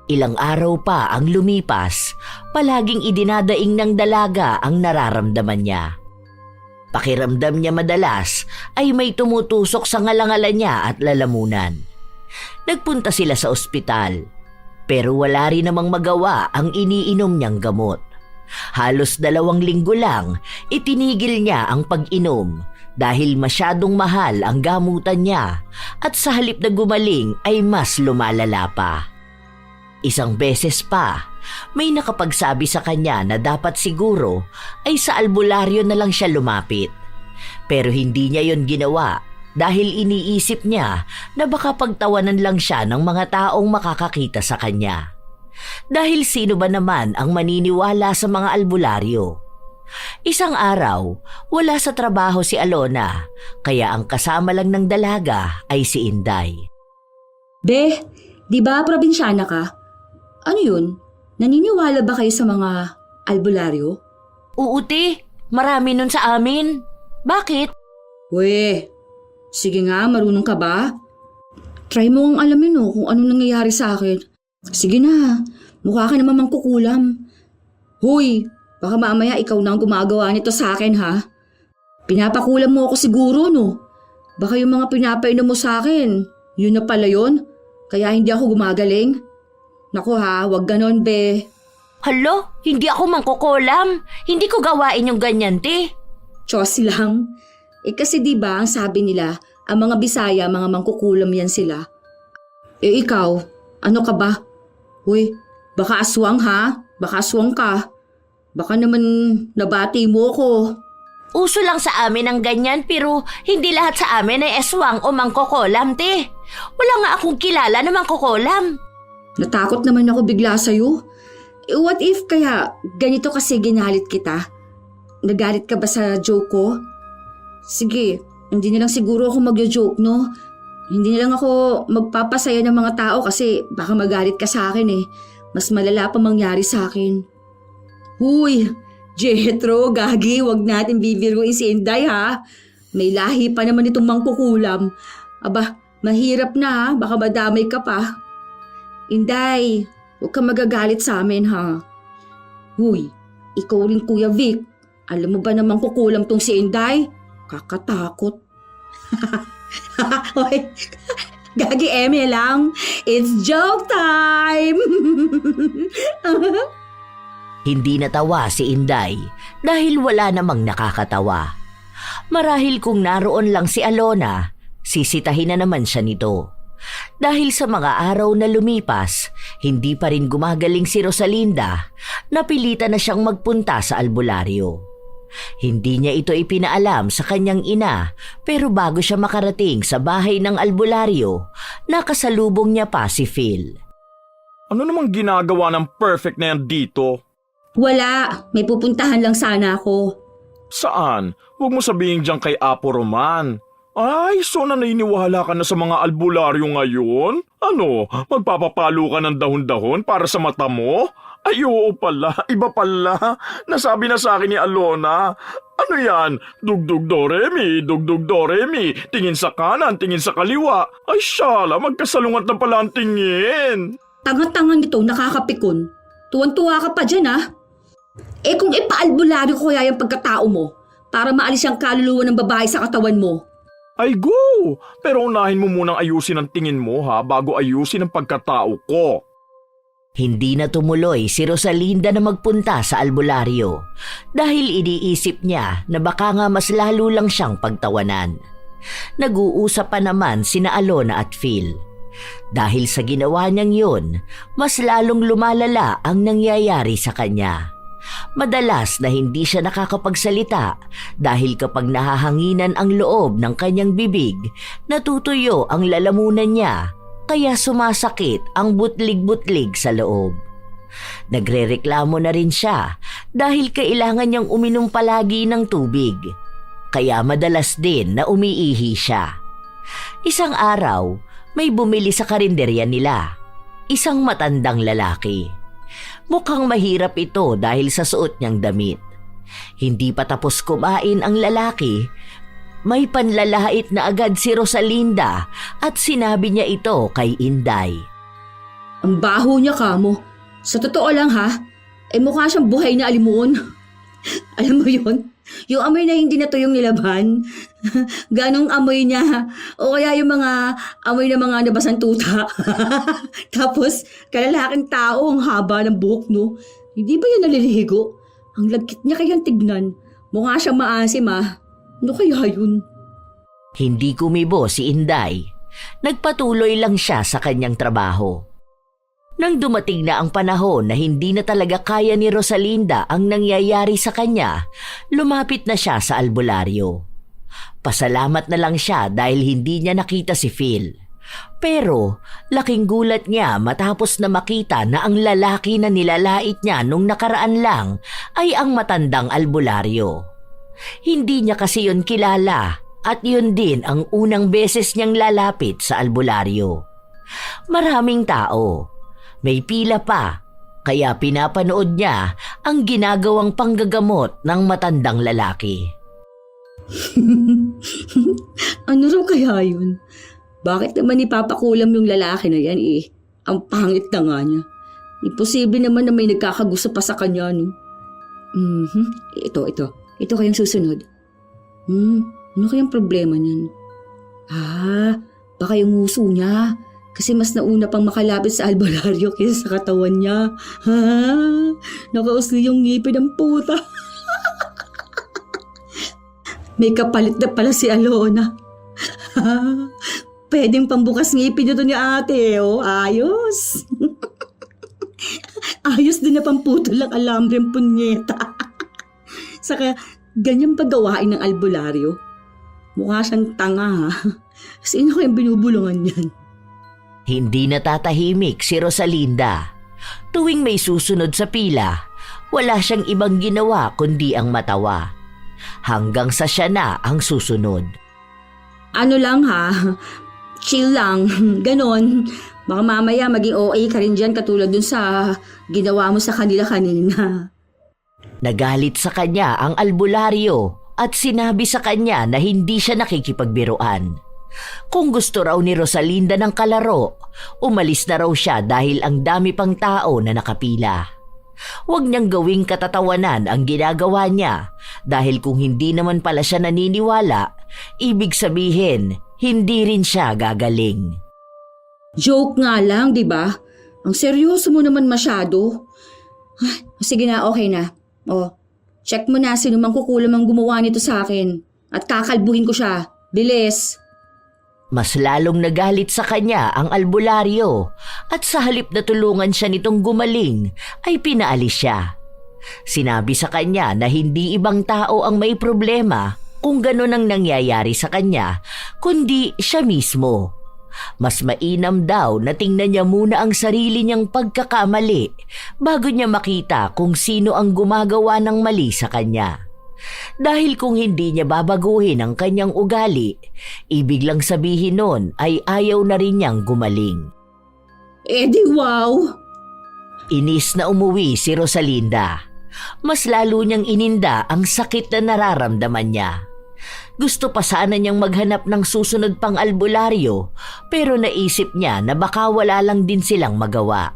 Ilang araw pa ang lumipas, palaging idinadaing ng dalaga ang nararamdaman niya. Pakiramdam niya madalas ay may tumutusok sa ngalangala niya at lalamunan. Nagpunta sila sa ospital, pero wala rin namang magawa ang iniinom niyang gamot. Halos 2 linggo lang, itinigil niya ang pag-inom dahil masyadong mahal ang gamutan niya at sa halip na gumaling ay mas lumalala pa. Isang beses pa, may nakapagsabi sa kanya na dapat siguro ay sa albularyo na lang siya lumapit. Pero hindi niya yon ginawa dahil iniisip niya na baka pagtawanan lang siya ng mga taong makakakita sa kanya. Dahil sino ba naman ang maniniwala sa mga albularyo? Isang araw, wala sa trabaho si Alona, kaya ang kasama lang ng dalaga ay si Inday. Be, di ba probinsyana ka? Ano yun? Naniniwala ba kayo sa mga albularyo? Uuti, marami nun sa amin. Bakit? We, sige nga, marunong ka ba? Try mo ang alamin kung anong nangyayari sa akin. Sige na, mukha ka naman mangkukulam. Hoy, baka mamaya ikaw na ang gumagawa nito sa akin ha. Pinapakulam mo ako siguro no. Baka yung mga pinapainom mo sa akin, yun na pala yun. Kaya hindi ako gumagaling. Naku ha, wag ganon be. Halo, hindi ako mangkukulam. Hindi ko gawain yung ganyan, te. Diyos lang. Kasi diba ang sabi nila, ang mga Bisaya, mga mangkukulam yan sila. Ikaw, ano ka ba? Uy, baka aswang ha? Baka aswang ka. Baka naman nabati mo ko. Uso lang sa amin ang ganyan pero hindi lahat sa amin ay eswang o mangkukulam, te. Wala nga akong kilala na mangkukulam. Natakot naman ako bigla sa'yo. What if kaya ganito kasi ginalit kita? Nagalit ka ba sa joke ko? Sige, hindi na lang siguro ako magjo-joke, no? Hindi na lang ako magpapasaya ng mga tao kasi baka magalit ka sa akin eh. Mas malala pa mangyari sa akin. Huy, Jethro, gagi, wag natin bibiruin si Inday ha. May lahi pa naman itong mangkukulam. Aba, mahirap na ha, baka madamay ka pa. Inday, huwag ka magagalit sa amin ha. Huy, ikaw rin Kuya Vic. Alam mo ba namang kukulam tong si Inday? Kakatakot. Hoy, gagi Eme lang. It's joke time! Hindi natawa si Inday dahil wala namang nakakatawa. Marahil kung naroon lang si Alona, sisitahin na naman siya nito. Dahil sa mga araw na lumipas, hindi pa rin gumagaling si Rosalinda, napilitan na siyang magpunta sa albularyo. Hindi niya ito ipinaalam sa kanyang ina pero bago siya makarating sa bahay ng albularyo, nakasalubong niya pa si Phil. Ano namang ginagawa ng perfect na yan dito? Wala, may pupuntahan lang sana ako. Saan? Huwag mo sabihin dyan kay Apo Roman. Ay, so naniniwala ka na sa mga albularyo ngayon? Ano, magpapapalo ka ng dahon-dahon para sa mata mo? Ay, oo pala, iba pala. Nasabi na sa akin ni Alona. Ano yan? Dugdug doremi, dugdug doremi. Tingin sa kanan, tingin sa kaliwa. Ay, syala, magkasalungat na pala ang tingin. Tanga-tanga nito, nakakapikon. Tuwan-tuwa ka pa dyan ha. Kung ipaalbularyo ko kaya yung pagkatao mo para maalis ang kaluluwa ng babae sa katawan mo. Ay, go! Pero unahin mo munang ayusin ang tingin mo ha, bago ayusin ang pagkatao ko. Hindi na tumuloy si Rosalinda na magpunta sa albularyo dahil iniisip niya na baka nga mas lalo lang siyang pagtawanan. Nag-uusap pa naman sina Alona at Phil. Dahil sa ginawa niyang yun, mas lalong lumalala ang nangyayari sa kanya. Madalas na hindi siya nakakapagsalita dahil kapag nahahanginan ang loob ng kanyang bibig, natutuyo ang lalamunan niya kaya sumasakit ang butlig-butlig sa loob. Nagrereklamo na rin siya dahil kailangan niyang uminom palagi ng tubig. Kaya madalas din na umiihi siya. Isang araw, may bumili sa karinderya nila. Isang matandang lalaki. Mukhang mahirap ito dahil sa suot niyang damit. Hindi pa tapos kumain ang lalaki, may panlalait na agad si Rosalinda at sinabi niya ito kay Inday. Ang baho niya kamo. Sa totoo lang ha, mukha siyang buhay na alimuon. Alam mo yun? Yung amoy na hindi na to yung nilaban. Ganong amoy niya. O kaya yung mga amoy na mga nabasang tuta. Tapos, kalalaking tao ang haba ng buhok, no? Hindi ba yan naliligo? Ang lagkit niya kayang tignan. Mukha siyang maasim, ah. Ano kaya yun? Hindi kumibo si Inday. Nagpatuloy lang siya sa kanyang trabaho. Nang dumating na ang panahon na hindi na talaga kaya ni Rosalinda ang nangyayari sa kanya, lumapit na siya sa albularyo. Pasalamat na lang siya dahil hindi niya nakita si Phil. Pero laking gulat niya matapos na makita na ang lalaki na nilalait niya nung nakaraan lang ay ang matandang albularyo. Hindi niya kasi yun kilala at yun din ang unang beses niyang lalapit sa albularyo. Maraming tao, may pila pa, kaya pinapanood niya ang ginagawang panggagamot ng matandang lalaki. Ano raw kaya yun? Bakit naman ipapakulam yung lalaki na yan eh? Ang pangit na nga niya. Imposible naman na may nagkakagusto pa sa kanya, no? Ito kayang susunod. Ano kayang problema niyan? Baka yung nguso niya. Kasi mas nauna pang makalapit sa albularyo kaysa sa katawan niya. Nakausli yung ngipin ng puta. May kapalit na pala si Alona. Pwedeng pambukas ngipin nito ni ate, oh. Ayos. Ayos din na pamputol ang alambreng punyeta. Saka, ganyan paggawain ng albularyo. Mukha siyang tanga, ha? Sino kayang binubulungan yan? Hindi natatahimik si Rosalinda. Tuwing may susunod sa pila, wala siyang ibang ginawa kundi ang matawa. Hanggang sa siya na ang susunod. Ano lang ha, chill lang, ganon. Baka mamaya maging OA ka rin dyan katulad dun sa ginawa mo sa kanila kanina. Nagalit sa kanya ang albularyo at sinabi sa kanya na hindi siya nakikipagbiruan. Kung gusto raw ni Rosalinda ng kalaro, umalis na raw siya dahil ang dami pang tao na nakapila. Huwag niyang gawing katatawanan ang ginagawa niya dahil kung hindi naman pala siya naniniwala, ibig sabihin, hindi rin siya gagaling. Joke nga lang, di ba? Ang seryoso mo naman masyado. Sige na, okay na. Check mo na sino mang kukulam ang gumawa nito sa akin at kakalbuhin ko siya. Bilis! Mas lalong nagalit sa kanya ang albularyo at sa halip na tulungan siya nitong gumaling ay pinaalis siya. Sinabi sa kanya na hindi ibang tao ang may problema kung gano'n ang nangyayari sa kanya, kundi siya mismo. Mas mainam daw na tingnan niya muna ang sarili niyang pagkakamali bago niya makita kung sino ang gumagawa ng mali sa kanya. Dahil kung hindi niya babaguhin ang kanyang ugali, ibig lang sabihin nun ay ayaw na rin niyang gumaling. Di wow! Inis na umuwi si Rosalinda. Mas lalo niyang ininda ang sakit na nararamdaman niya. Gusto pa sana niyang maghanap ng susunod pang albularyo pero naisip niya na baka wala lang din silang magawa.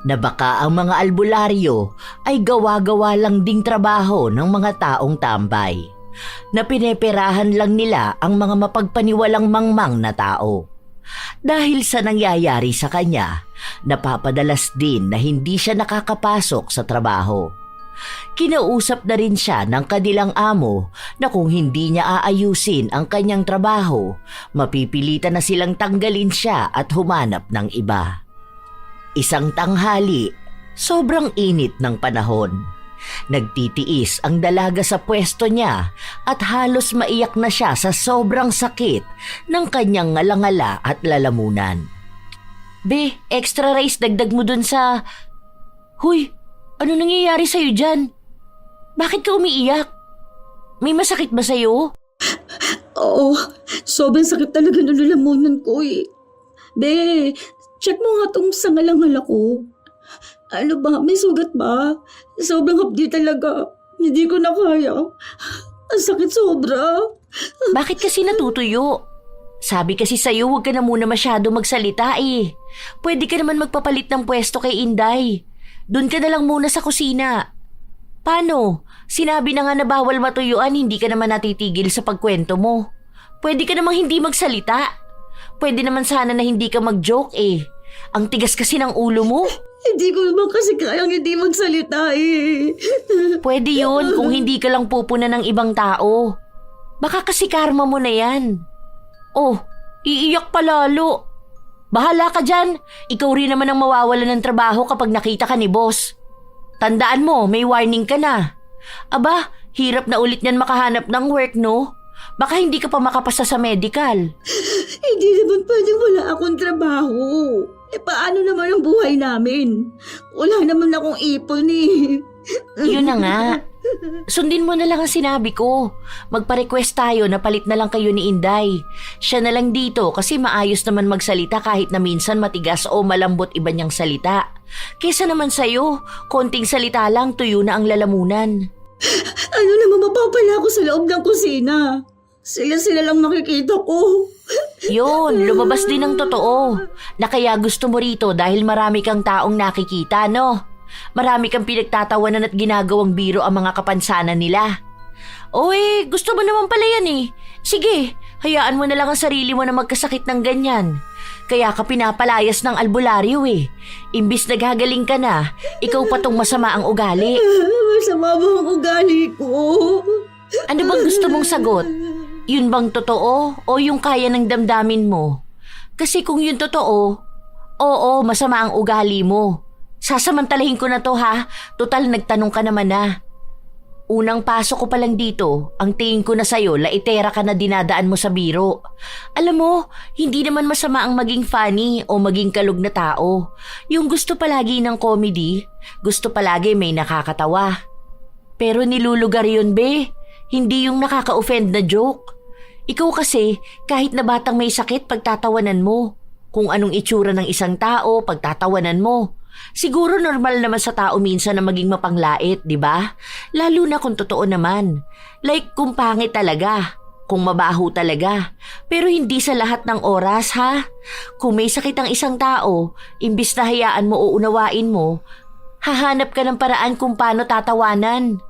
Na baka ang mga albularyo ay gawa-gawa lang ding trabaho ng mga taong tambay, na pineperahan lang nila ang mga mapagpaniwalang mangmang na tao. Dahil sa nangyayari sa kanya, napapadalas din na hindi siya nakakapasok sa trabaho. Kinausap na rin siya ng kanilang amo na kung hindi niya aayusin ang kanyang trabaho, mapipilitan na silang tanggalin siya at humanap ng iba. Isang tanghali, sobrang init ng panahon. Nagtitiis ang dalaga sa pwesto niya at halos maiyak na siya sa sobrang sakit ng kanyang ngalangala at lalamunan. Be, extra rice dagdag mo dun sa... Huy, ano nangyayari sa'yo dyan? Bakit ka umiiyak? May masakit ba sa'yo? Oo, sobrang sakit talaga ng lalamunan ko eh. Be, check mo nga tong sangalangal ko. Ano ba? May sugat ba? Sobrang hapdi talaga. Hindi ko na kaya. Ang sakit sobra. Bakit kasi natutuyo? Sabi kasi sa'yo huwag ka na muna masyado magsalita eh. Pwede ka naman magpapalit ng pwesto kay Inday. Doon ka na lang muna sa kusina. Paano? Sinabi na nga na bawal matuyuan, hindi ka naman natitigil sa pagkwento mo. Pwede ka namang hindi magsalita. Pwede naman sana na hindi ka mag-joke eh. Ang tigas kasi ng ulo mo. Hindi ko naman kasi kayang hindi magsalita eh. Pwede yun kung hindi ka lang pupuna ng ibang tao. Baka kasi karma mo na yan. Oh, iiyak pa lalo. Bahala ka dyan. Ikaw rin naman ang mawawalan ng trabaho kapag nakita ka ni boss. Tandaan mo, may warning ka na. Aba, hirap na ulit niyan makahanap ng work, no? Baka hindi ka pa makapasa sa medical. Hindi naman pwede wala akong trabaho. Paano naman ang buhay namin? Wala naman akong ipon eh. Yun na nga. Sundin mo na lang ang sinabi ko. Magpa-request tayo na palit na lang kayo ni Inday. Siya na lang dito kasi maayos naman magsalita kahit na minsan matigas o malambot iba niyang salita. Kesa naman sa'yo, konting salita lang tuyo na ang lalamunan. Ano naman mapapala ako sa loob ng kusina? Sila lang makikita ko. Yun, lumabas din ang totoo. Na kaya gusto mo rito dahil marami kang taong nakikita, no? Marami kang pinagtatawanan at ginagawang biro ang mga kapansanan nila. Oy, gusto mo naman pala yan eh. Sige, hayaan mo na lang ang sarili mo na magkasakit ng ganyan. Kaya ka pinapalayas ng albularyo eh. Imbis nagagaling ka na, ikaw pa tong masama ang ugali. Masama ba ang ugali ko? Ano bang gusto mong sagot? Yun bang totoo o yung kaya ng damdamin mo? Kasi kung yun totoo, oo, masama ang ugali mo. Sasamantalahin ko na to ha, total nagtanong ka naman na. Unang pasok ko pa lang dito, ang tingin ko na sa'yo, laitera ka na dinadaan mo sa biro. Alam mo, hindi naman masama ang maging funny o maging kalog na tao. Yung gusto palagi ng comedy, gusto palagi may nakakatawa. Pero nilulugar yun be, hindi yung nakaka-offend na joke. Ikaw kasi, kahit na batang may sakit pagtatawanan mo. Kung anong itsura ng isang tao pagtatawanan mo. Siguro normal naman sa tao minsan na maging mapanglait, di ba? Lalo na kung totoo naman. Like kung pangit talaga, kung mabaho talaga. Pero hindi sa lahat ng oras, ha? Kung may sakit ang isang tao, imbis na hayaan mo o unawain mo, hahanap ka ng paraan kung paano tatawanan.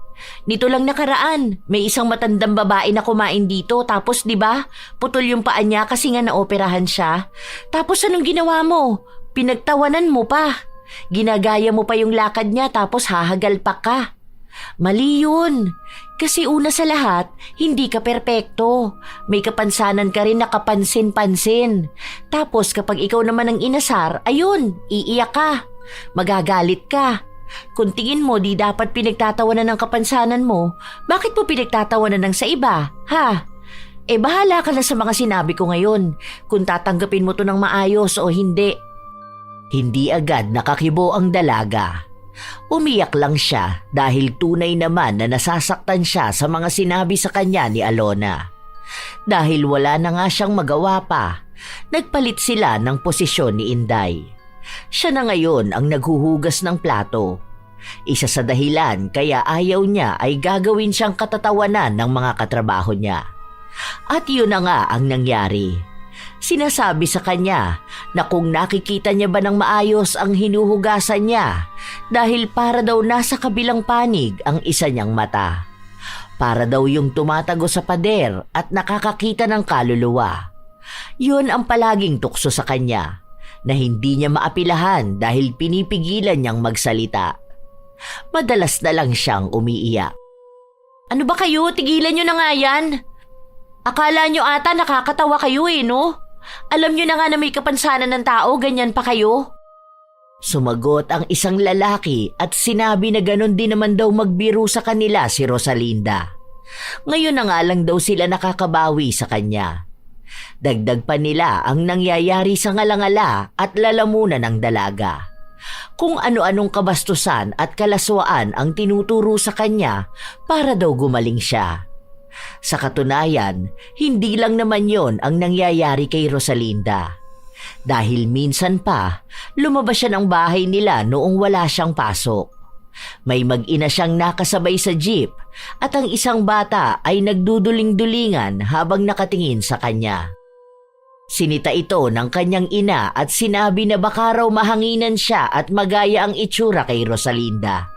Nito lang nakaraan, may isang matandang babae na kumain dito tapos 'di ba, putol yung paa niya kasi nga naoperahan siya. Tapos anong ginawa mo? Pinagtawanan mo pa. Ginagaya mo pa yung lakad niya tapos hahagalpak ka. Mali yun. Kasi una sa lahat, hindi ka perpekto. May kapansanan ka rin na kapansin-pansin. Tapos kapag ikaw naman ang inasar, ayun, iiyak ka. Magagalit ka. Kung tingin mo di dapat pinagtatawanan ng kapansanan mo, bakit mo pinagtatawanan ng sa iba, ha? Bahala ka na sa mga sinabi ko ngayon, kung tatanggapin mo to ng maayos o hindi. Hindi agad nakakibo ang dalaga. Umiyak lang siya dahil tunay naman na nasasaktan siya sa mga sinabi sa kanya ni Alona. Dahil wala na nga siyang magawa pa, nagpalit sila ng posisyon ni Inday. Siya na ngayon ang naghuhugas ng plato. Isa sa dahilan kaya ayaw niya ay gagawin siyang katatawanan ng mga katrabaho niya. At yun na nga ang nangyari. Sinasabi sa kanya na kung nakikita niya ba ng maayos ang hinuhugasan niya dahil para daw nasa kabilang panig ang isa niyang mata. Para daw yung tumatago sa pader at nakakakita ng kaluluwa. Yun ang palaging tukso sa kanya na hindi niya maapilahan dahil pinipigilan niyang magsalita. Madalas na lang siyang umiiyak. Ano ba kayo? Tigilan niyo na nga yan. Akala niyo ata nakakatawa kayo no? Alam niyo na nga na may kapansanan ng tao, ganyan pa kayo? Sumagot ang isang lalaki at sinabi na ganon din naman daw magbiro sa kanila si Rosalinda. Ngayon na nga lang daw sila nakakabawi sa kanya. Dagdag pa nila ang nangyayari sa ngalangala at lalamunan ng dalaga. Kung ano-anong kabastusan at kalaswaan ang tinuturo sa kanya para daw gumaling siya. Sa katunayan, hindi lang naman yon ang nangyayari kay Rosalinda. Dahil minsan pa, lumabas siya ng bahay nila noong wala siyang pasok. May mag-ina siyang nakasabay sa jeep at ang isang bata ay nagduduling-dulingan habang nakatingin sa kanya. Sinita ito ng kanyang ina at sinabi na baka raw mahanginan siya at magaya ang itsura kay Rosalinda.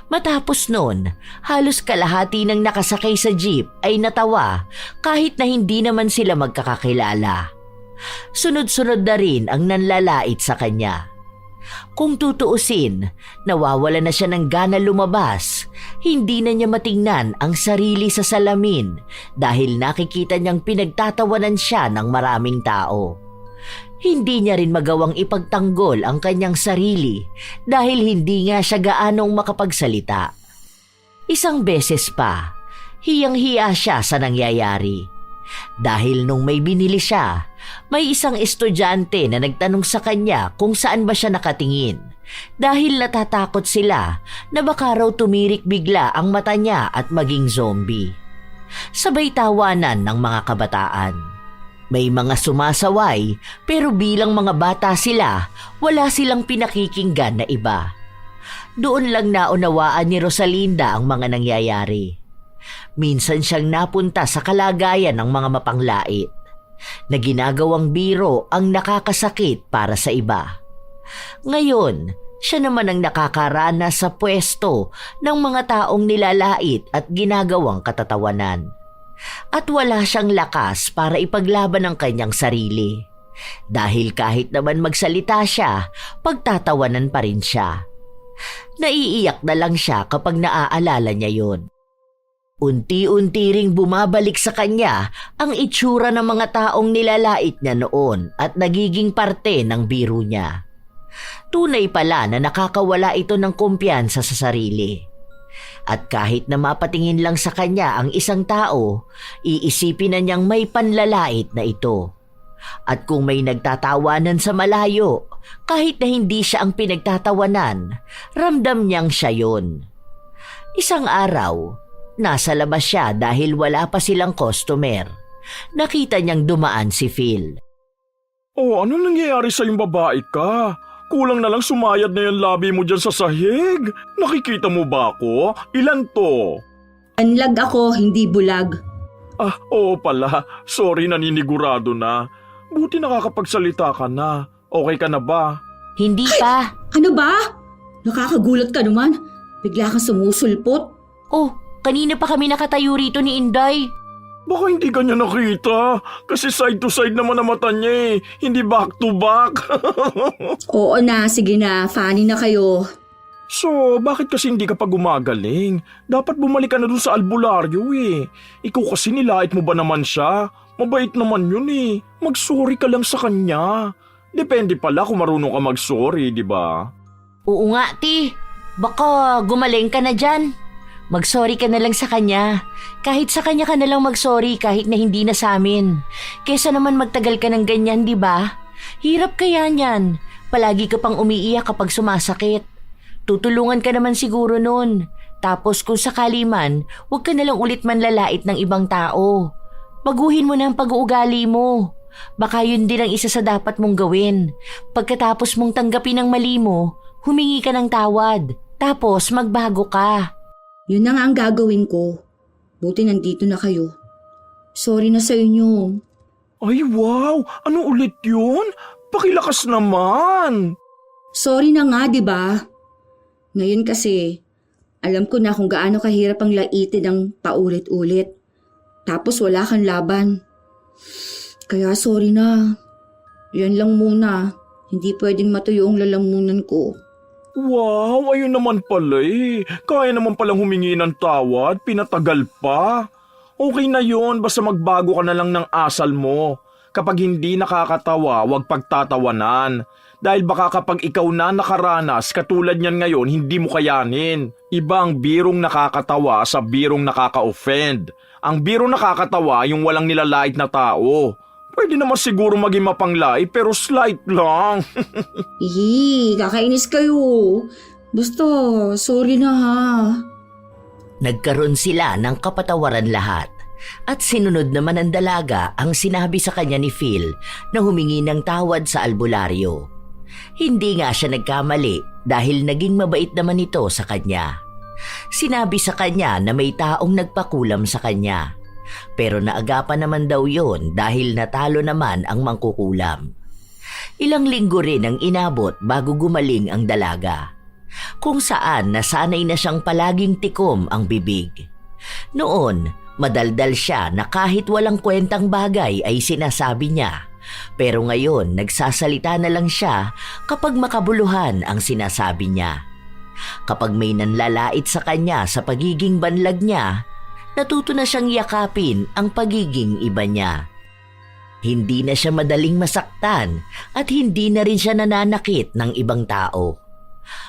Matapos nun, halos kalahati ng nakasakay sa jeep ay natawa kahit na hindi naman sila magkakakilala. Sunod-sunod na rin ang nanlalait sa kanya. Kung tutuusin, nawawala na siya ng gana lumabas. Hindi na niya matingnan ang sarili sa salamin dahil nakikita niyang pinagtatawanan siya ng maraming tao. Hindi niya rin magawang ipagtanggol ang kanyang sarili dahil hindi nga siya gaanong makapagsalita. Isang beses pa, hiyang-hiya siya sa nangyayari. Dahil nung may binili siya, may isang estudyante na nagtanong sa kanya kung saan ba siya nakatingin dahil natatakot sila na baka raw tumirik bigla ang mata niya at maging zombie. Sabay tawanan ng mga kabataan. May mga sumasaway pero bilang mga bata sila, wala silang pinakikinggan na iba. Doon lang naunawaan ni Rosalinda ang mga nangyayari. Minsan siyang napunta sa kalagayan ng mga mapanglait na ginagawang biro ang nakakasakit para sa iba. Ngayon, siya naman ang nakakaranas sa pwesto ng mga taong nilalait at ginagawang katatawanan. At wala siyang lakas para ipaglaban ang kanyang sarili. Dahil kahit naman magsalita siya, pagtatawanan pa rin siya. Naiiyak na lang siya kapag naaalala niya yon. Unti-unti ring bumabalik sa kanya ang itsura ng mga taong nilalait niya noon at nagiging parte ng biro niya. Tunay pala na nakakawala ito ng kumpiyansa sa sarili. At kahit na mapatingin lang sa kanya ang isang tao, iisipin na niyang may panlalait na ito. At kung may nagtatawanan sa malayo, kahit na hindi siya ang pinagtatawanan, ramdam niyang siya yun. Isang araw, nasa labas siya dahil wala pa silang customer. Nakita niyang dumaan si Phil. Oh, ano nangyayari sa yung babae ka? Kulang na lang sumayad na yung labi mo dyan sa sahig. Nakikita mo ba ako? Ilan to? Anlag ako, hindi bulag. Ah, oo pala. Sorry, naninigurado na. Buti nakakapagsalita ka na. Okay ka na ba? Hindi pa. Ano ba? Nakakagulat ka naman. Bigla kang sumusulpot. Oh, kanina pa kami nakatayo rito ni Inday. Baka hindi ka niya nakita. Kasi side to side naman ang mata niya eh. Hindi back to back. Oo na, sige na. Funny na kayo. So, bakit kasi hindi ka pa gumagaling? Dapat bumalik ka na dun sa albularyo eh. Ikaw kasi nilait mo ba naman siya? Mabait naman yun eh. Mag-sorry ka lang sa kanya. Depende pala kung marunong ka mag-sorry, di ba? Oo nga, ti. Baka gumaling ka na dyan. Mag-sorry ka na lang sa kanya. Kahit sa kanya ka na lang mag-sorry kahit na hindi na sa amin. Kesa naman magtagal ka ng ganyan, di ba? Hirap kaya niyan. Palagi ka pang umiiyak kapag sumasakit. Tutulungan ka naman siguro nun. Tapos kung sakali man, huwag ka na lang ulit manlalait ng ibang tao. Baguhin mo na ang pag-uugali mo. Baka yun din ang isa sa dapat mong gawin. Pagkatapos mong tanggapin ang mali mo, humingi ka ng tawad. Tapos magbago ka. Yun na nga ang gagawin ko. Buti nandito na kayo. Sorry na sa inyo. Ay wow! Ano ulit yun? Pakilakas naman! Sorry na nga, di ba? Ngayon kasi, alam ko na kung gaano kahirap ang laitin ng paulit-ulit. Tapos wala kang laban. Kaya sorry na. Yan lang muna. Hindi pwedeng matuyo ang lalamunan ko. Wow, ayun naman pala eh. Kaya naman palang humingi ng tawad, pinatagal pa. Okay na yon, basta magbago ka na lang ng asal mo. Kapag hindi nakakatawa, huwag pagtatawanan. Dahil baka kapag ikaw na nakaranas, katulad niyan ngayon, hindi mo kayanin. Iba ang birong nakakatawa sa birong nakaka-offend. Ang birong nakakatawa yung walang nilalait na tao. Pwede naman siguro maging mapanglait pero slight lang. Kakainis kayo. Basta, sorry na ha. Nagkaroon sila ng kapatawaran lahat. At sinunod naman ng dalaga ang sinabi sa kanya ni Phil na humingi ng tawad sa albularyo. Hindi nga siya nagkamali dahil naging mabait naman ito sa kanya. Sinabi sa kanya na may taong nagpakulam sa kanya. Pero naagapan naman daw yon dahil natalo naman ang mangkukulam. Ilang linggo rin ang inabot bago gumaling ang dalaga. Kung saan nasanay na siyang palaging tikom ang bibig. Noon, madaldal siya na kahit walang kwentang bagay ay sinasabi niya. Pero ngayon, nagsasalita na lang siya kapag makabuluhan ang sinasabi niya. Kapag may nanlalait sa kanya sa pagiging banlag niya, natuto na siyang yakapin ang pagiging iba niya. Hindi na siya madaling masaktan at hindi na rin siya nananakit ng ibang tao.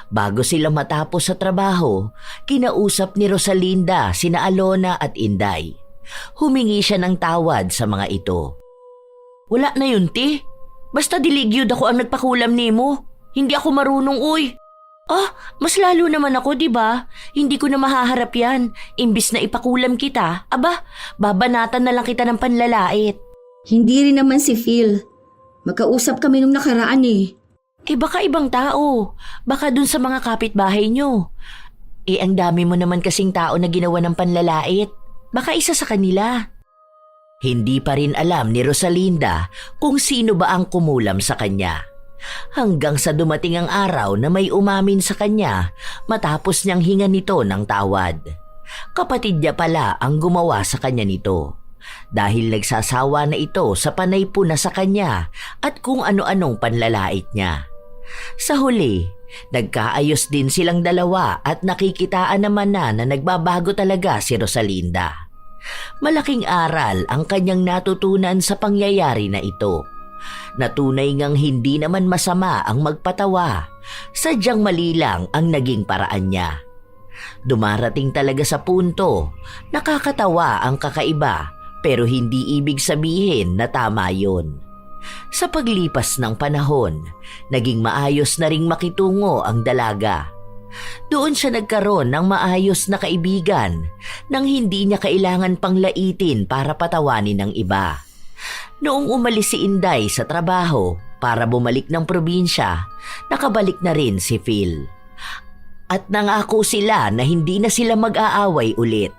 Bago sila matapos sa trabaho, kinausap ni Rosalinda sina Alona at Inday. Humingi siya ng tawad sa mga ito. Wala na yun, ti. Basta diligyod ako ang nagpakulam nimo. Hindi ako marunong, uy. Mas lalo naman ako, di ba? Hindi ko na mahaharap yan. Imbis na ipakulam kita, babanatan na lang kita ng panlalait. Hindi rin naman si Phil. Magkausap kami nung nakaraan eh. Baka ibang tao. Baka dun sa mga kapitbahay nyo. Ang dami mo naman kasing tao na ginawa ng panlalait. Baka isa sa kanila. Hindi pa rin alam ni Rosalinda kung sino ba ang kumulam sa kanya. Hanggang sa dumating ang araw na may umamin sa kanya matapos niyang hinga nito ng tawad. Kapatid niya pala ang gumawa sa kanya nito. Dahil nagsasawa na ito sa panay puna sa kanya at kung ano-anong panlalait niya. Sa huli, nagkaayos din silang dalawa at nakikitaan naman na nagbabago talaga si Rosalinda. Malaking aral ang kanyang natutunan sa pangyayari na ito. Natunay ngang hindi naman masama ang magpatawa, sadyang mali lang ang naging paraan niya. Dumarating talaga sa punto, nakakatawa ang kakaiba pero hindi ibig sabihin na tama yun. Sa paglipas ng panahon, naging maayos na ring makitungo ang dalaga. Doon siya nagkaroon ng maayos na kaibigan nang hindi niya kailangan pang laitin para patawanin ng iba. Noong umalis si Inday sa trabaho para bumalik ng probinsya, nakabalik na rin si Phil. At nangako sila na hindi na sila mag-aaway ulit.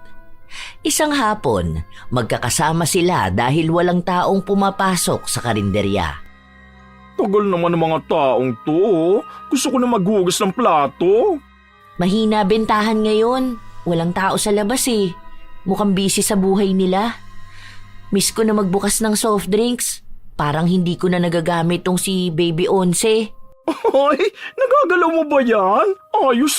Isang hapon, magkakasama sila dahil walang taong pumapasok sa karinderya. Tagal naman ng mga taong to. Gusto ko na maghugas ng plato. Mahina bentahan ngayon. Walang tao sa labas eh. Mukhang busy sa buhay nila. Miss ko na magbukas ng soft drinks. Parang hindi ko na nagagamit tong si Baby Once. Ay, nagagalaw mo ba yan? Ayos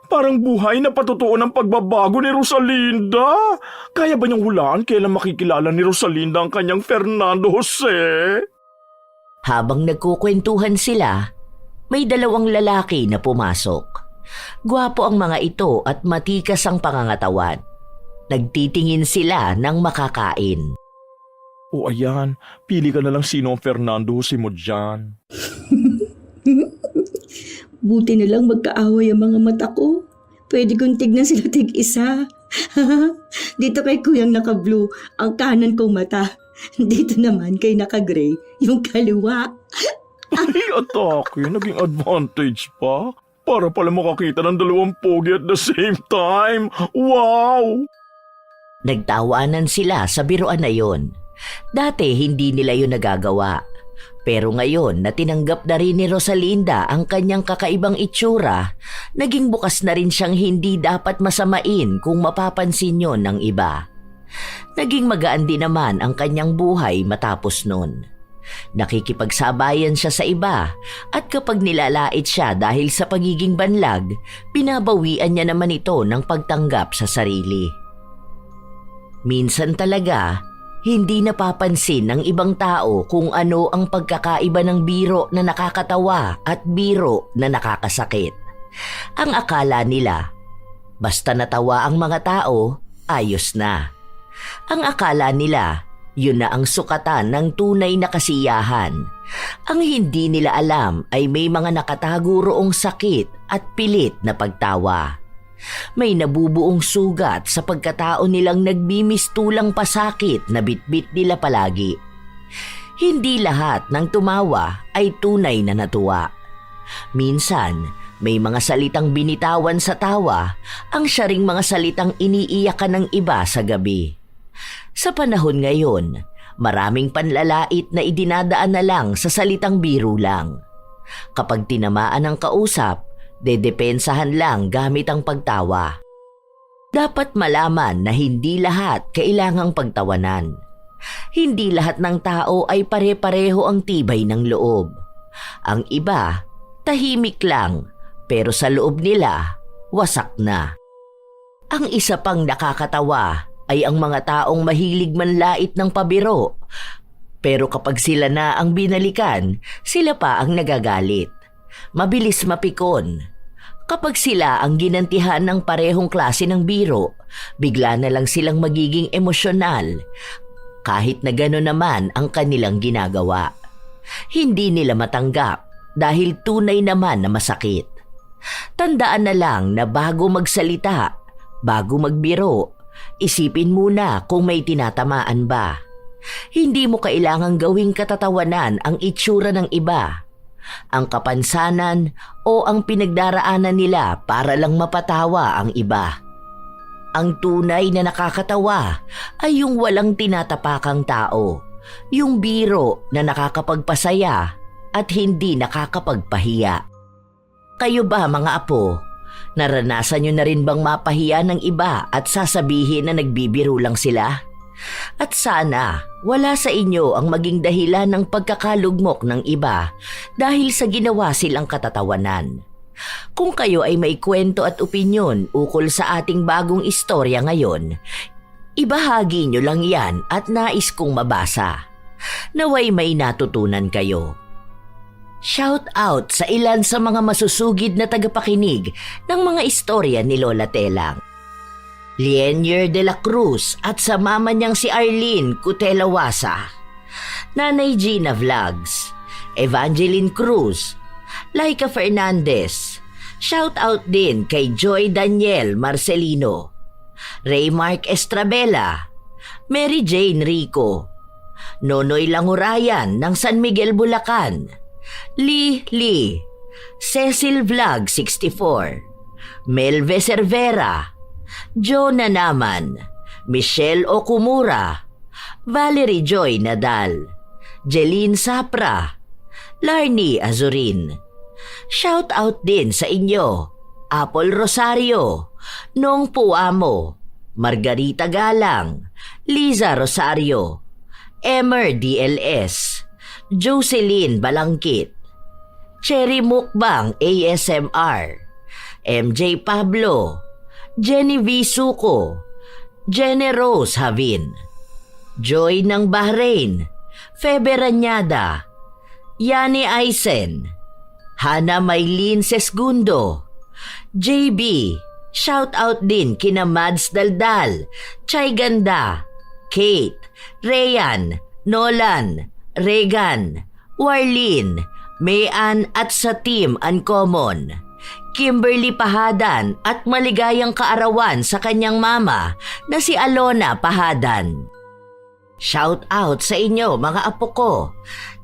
parang buhay na patutuo ng pagbabago ni Rosalinda. Kaya ba niyang hulaan kailan makikilala ni Rosalinda ang kanyang Fernando Jose? Habang nagkukwentuhan sila, may dalawang lalaki na pumasok. Gwapo ang mga ito at matikas ang pangangatawan. Nagtitingin sila ng makakain. O ayan, pili ka na lang sino ang Fernando Jose mo dyan. Buti na lang magkaaway ang mga mata ko. Pwede kong tignan sila tig-isa. Dito kay kuyang naka-blue, ang kanan kong mata. Dito naman kay naka-gray, yung kaliwa. Ay, atake, naging advantage pa. Para pala makakita ng dalawang pogi at the same time. Wow! Nagtawanan sila sa biruan na yon. Dati hindi nila yun nagagawa. Pero ngayon na tinanggap na rin ni Rosalinda ang kanyang kakaibang itsura, naging bukas na rin siyang hindi dapat masamain kung mapapansin yon ng iba. Naging magaan din naman ang kanyang buhay matapos nun. Nakikipagsabayan siya sa iba at kapag nilalait siya dahil sa pagiging banlag, pinabawian niya naman ito ng pagtanggap sa sarili. Minsan talaga, hindi napapansin ng ibang tao kung ano ang pagkakaiba ng biro na nakakatawa at biro na nakakasakit. Ang akala nila, basta natawa ang mga tao, ayos na. Ang akala nila, yun na ang sukatan ng tunay na kasiyahan. Ang hindi nila alam ay may mga nakatago roong sakit at pilit na pagtawa. May nabubuong sugat sa pagkatao nilang nagbimistulang pasakit na bitbit nila palagi. Hindi lahat ng tumawa ay tunay na natuwa. Minsan, may mga salitang binitawan sa tawa ang siya ring mga salitang iniiyakan ng iba sa gabi. Sa panahon ngayon, maraming panlalait na idinadaan na lang sa salitang biro lang. Kapag tinamaan ang kausap, dedepensahan lang gamit ang pagtawa. Dapat malaman na hindi lahat kailangang pagtawanan. Hindi lahat ng tao ay pare-pareho ang tibay ng loob. Ang iba, tahimik lang, pero sa loob nila, wasak na. Ang isa pang nakakatawa ay ang mga taong mahilig manlait ng pabiro. Pero kapag sila na ang binalikan, sila pa ang nagagalit. Mabilis mapikon. Kapag sila ang ginantihan ng parehong klase ng biro, bigla na lang silang magiging emosyonal kahit na gano'n naman ang kanilang ginagawa. Hindi nila matanggap dahil tunay naman na masakit. Tandaan na lang na bago magsalita, bago magbiro, isipin muna kung may tinatamaan ba. Hindi mo kailangang gawing katatawanan ang itsura ng iba, ang kapansanan o ang pinagdaraanan nila para lang mapatawa ang iba. Ang tunay na nakakatawa ay yung walang tinatapakang tao, yung biro na nakakapagpasaya at hindi nakakapagpahiya. Kayo ba mga apo, naranasan nyo na rin bang mapahiya ng iba at sasabihin na nagbibiro lang sila? At sana wala sa inyo ang maging dahilan ng pagkakalugmok ng iba dahil sa ginawa silang katatawanan. Kung kayo ay may kwento at opinyon ukol sa ating bagong istorya ngayon, ibahagi nyo lang yan at nais kong mabasa. Naway may natutunan kayo. Shout out sa ilan sa mga masusugid na tagapakinig ng mga istorya ni Lola Telang. Lienier de la Cruz at sa mama niyang si Arlene Cutelawasa, Nanay Gina Vlogs, Evangeline Cruz, Laika Fernandez, shout out din kay Joy Daniel Marcelino, Raymark Estrabela, Mary Jane Rico, Nonoy Langurayan ng San Miguel, Bulacan, Lee, Cecil Vlog 64, Melve Cervera, Jonah Naman, Michelle Okumura, Valerie Joy Nadal, Jeline Sapra, Larnie Azurin. Shout out din sa inyo, Apple Rosario, Nong Puamo, Margarita Galang, Liza Rosario, Emer DLS, Jocelyn Balangkit, Cherry Mukbang ASMR, MJ Pablo, Jenny V. Suko, Jenny Rose Havin, Joy ng Bahrain, Febe Ranyada, Yani Aisen, Hana Maylin Sesgundo, JB, shout out din kina Mads Daldal, Chay Ganda, Kate, Rayan, Nolan, Regan, Warlin, Mayan at sa Team Uncommon, Kimberly Pahadan at maligayang kaarawan sa kanyang mama na si Alona Pahadan. Shout out sa inyo mga apo ko,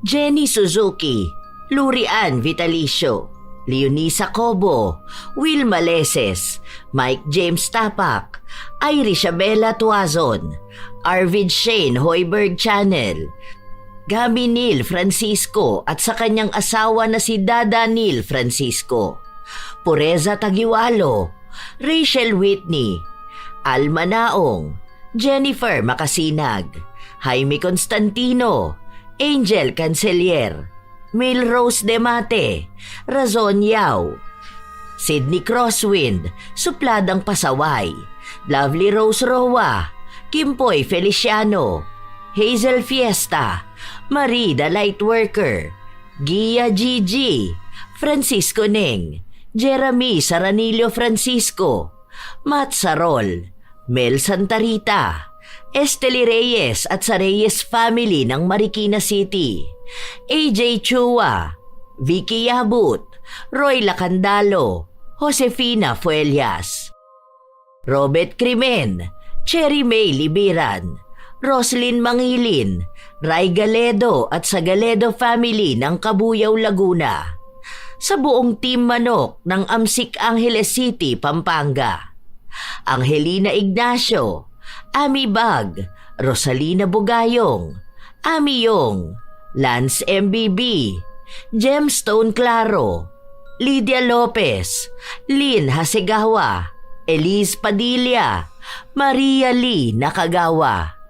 Jenny Suzuki, Lurian Vitalicio, Leonisa Cobo, Will Maleses, Mike James Tapak, Irish Abela Tuazon, Arvid Shane Hoiberg Channel, Gabi Neil Francisco at sa kanyang asawa na si Dada Neil Francisco, Pureza Tagiwalo, Rachel Whitney, Alma Naong, Jennifer Makasinag, Jaime Constantino, Angel Cancelier, Milrose Demate, Razon Yao, Sydney Crosswind, Supladang Pasaway, Lovely Rose Roa, Kimpoy Feliciano, Hazel Fiesta, Marie the Lightworker, Gia Gigi, Francisco Neng, Jeremy Saranillo Francisco, Matt Sarol, Mel Santarita, Esteli Reyes at sa Reyes family ng Marikina City, AJ Chua, Vicky Yabut, Roy Lacandalo, Josefina Fuelias, Robert Crimen, Cherry May Libiran, Roslyn Mangilin, Ray Galedo at sa Galedo family ng Kabuyaw, Laguna, sa buong Team Manok ng Amsik Angeles City, Pampanga, Angelina Ignacio, Ami Bag, Rosalina Bugayong, Ami Yong, Lance MBB, Gemstone Claro, Lydia Lopez, Lynn Hasegawa, Elise Padilla, Maria Lee Nakagawa.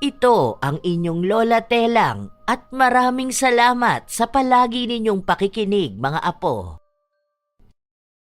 Ito ang inyong Lola Telang at maraming salamat sa palagi ninyong pakikinig mga apo.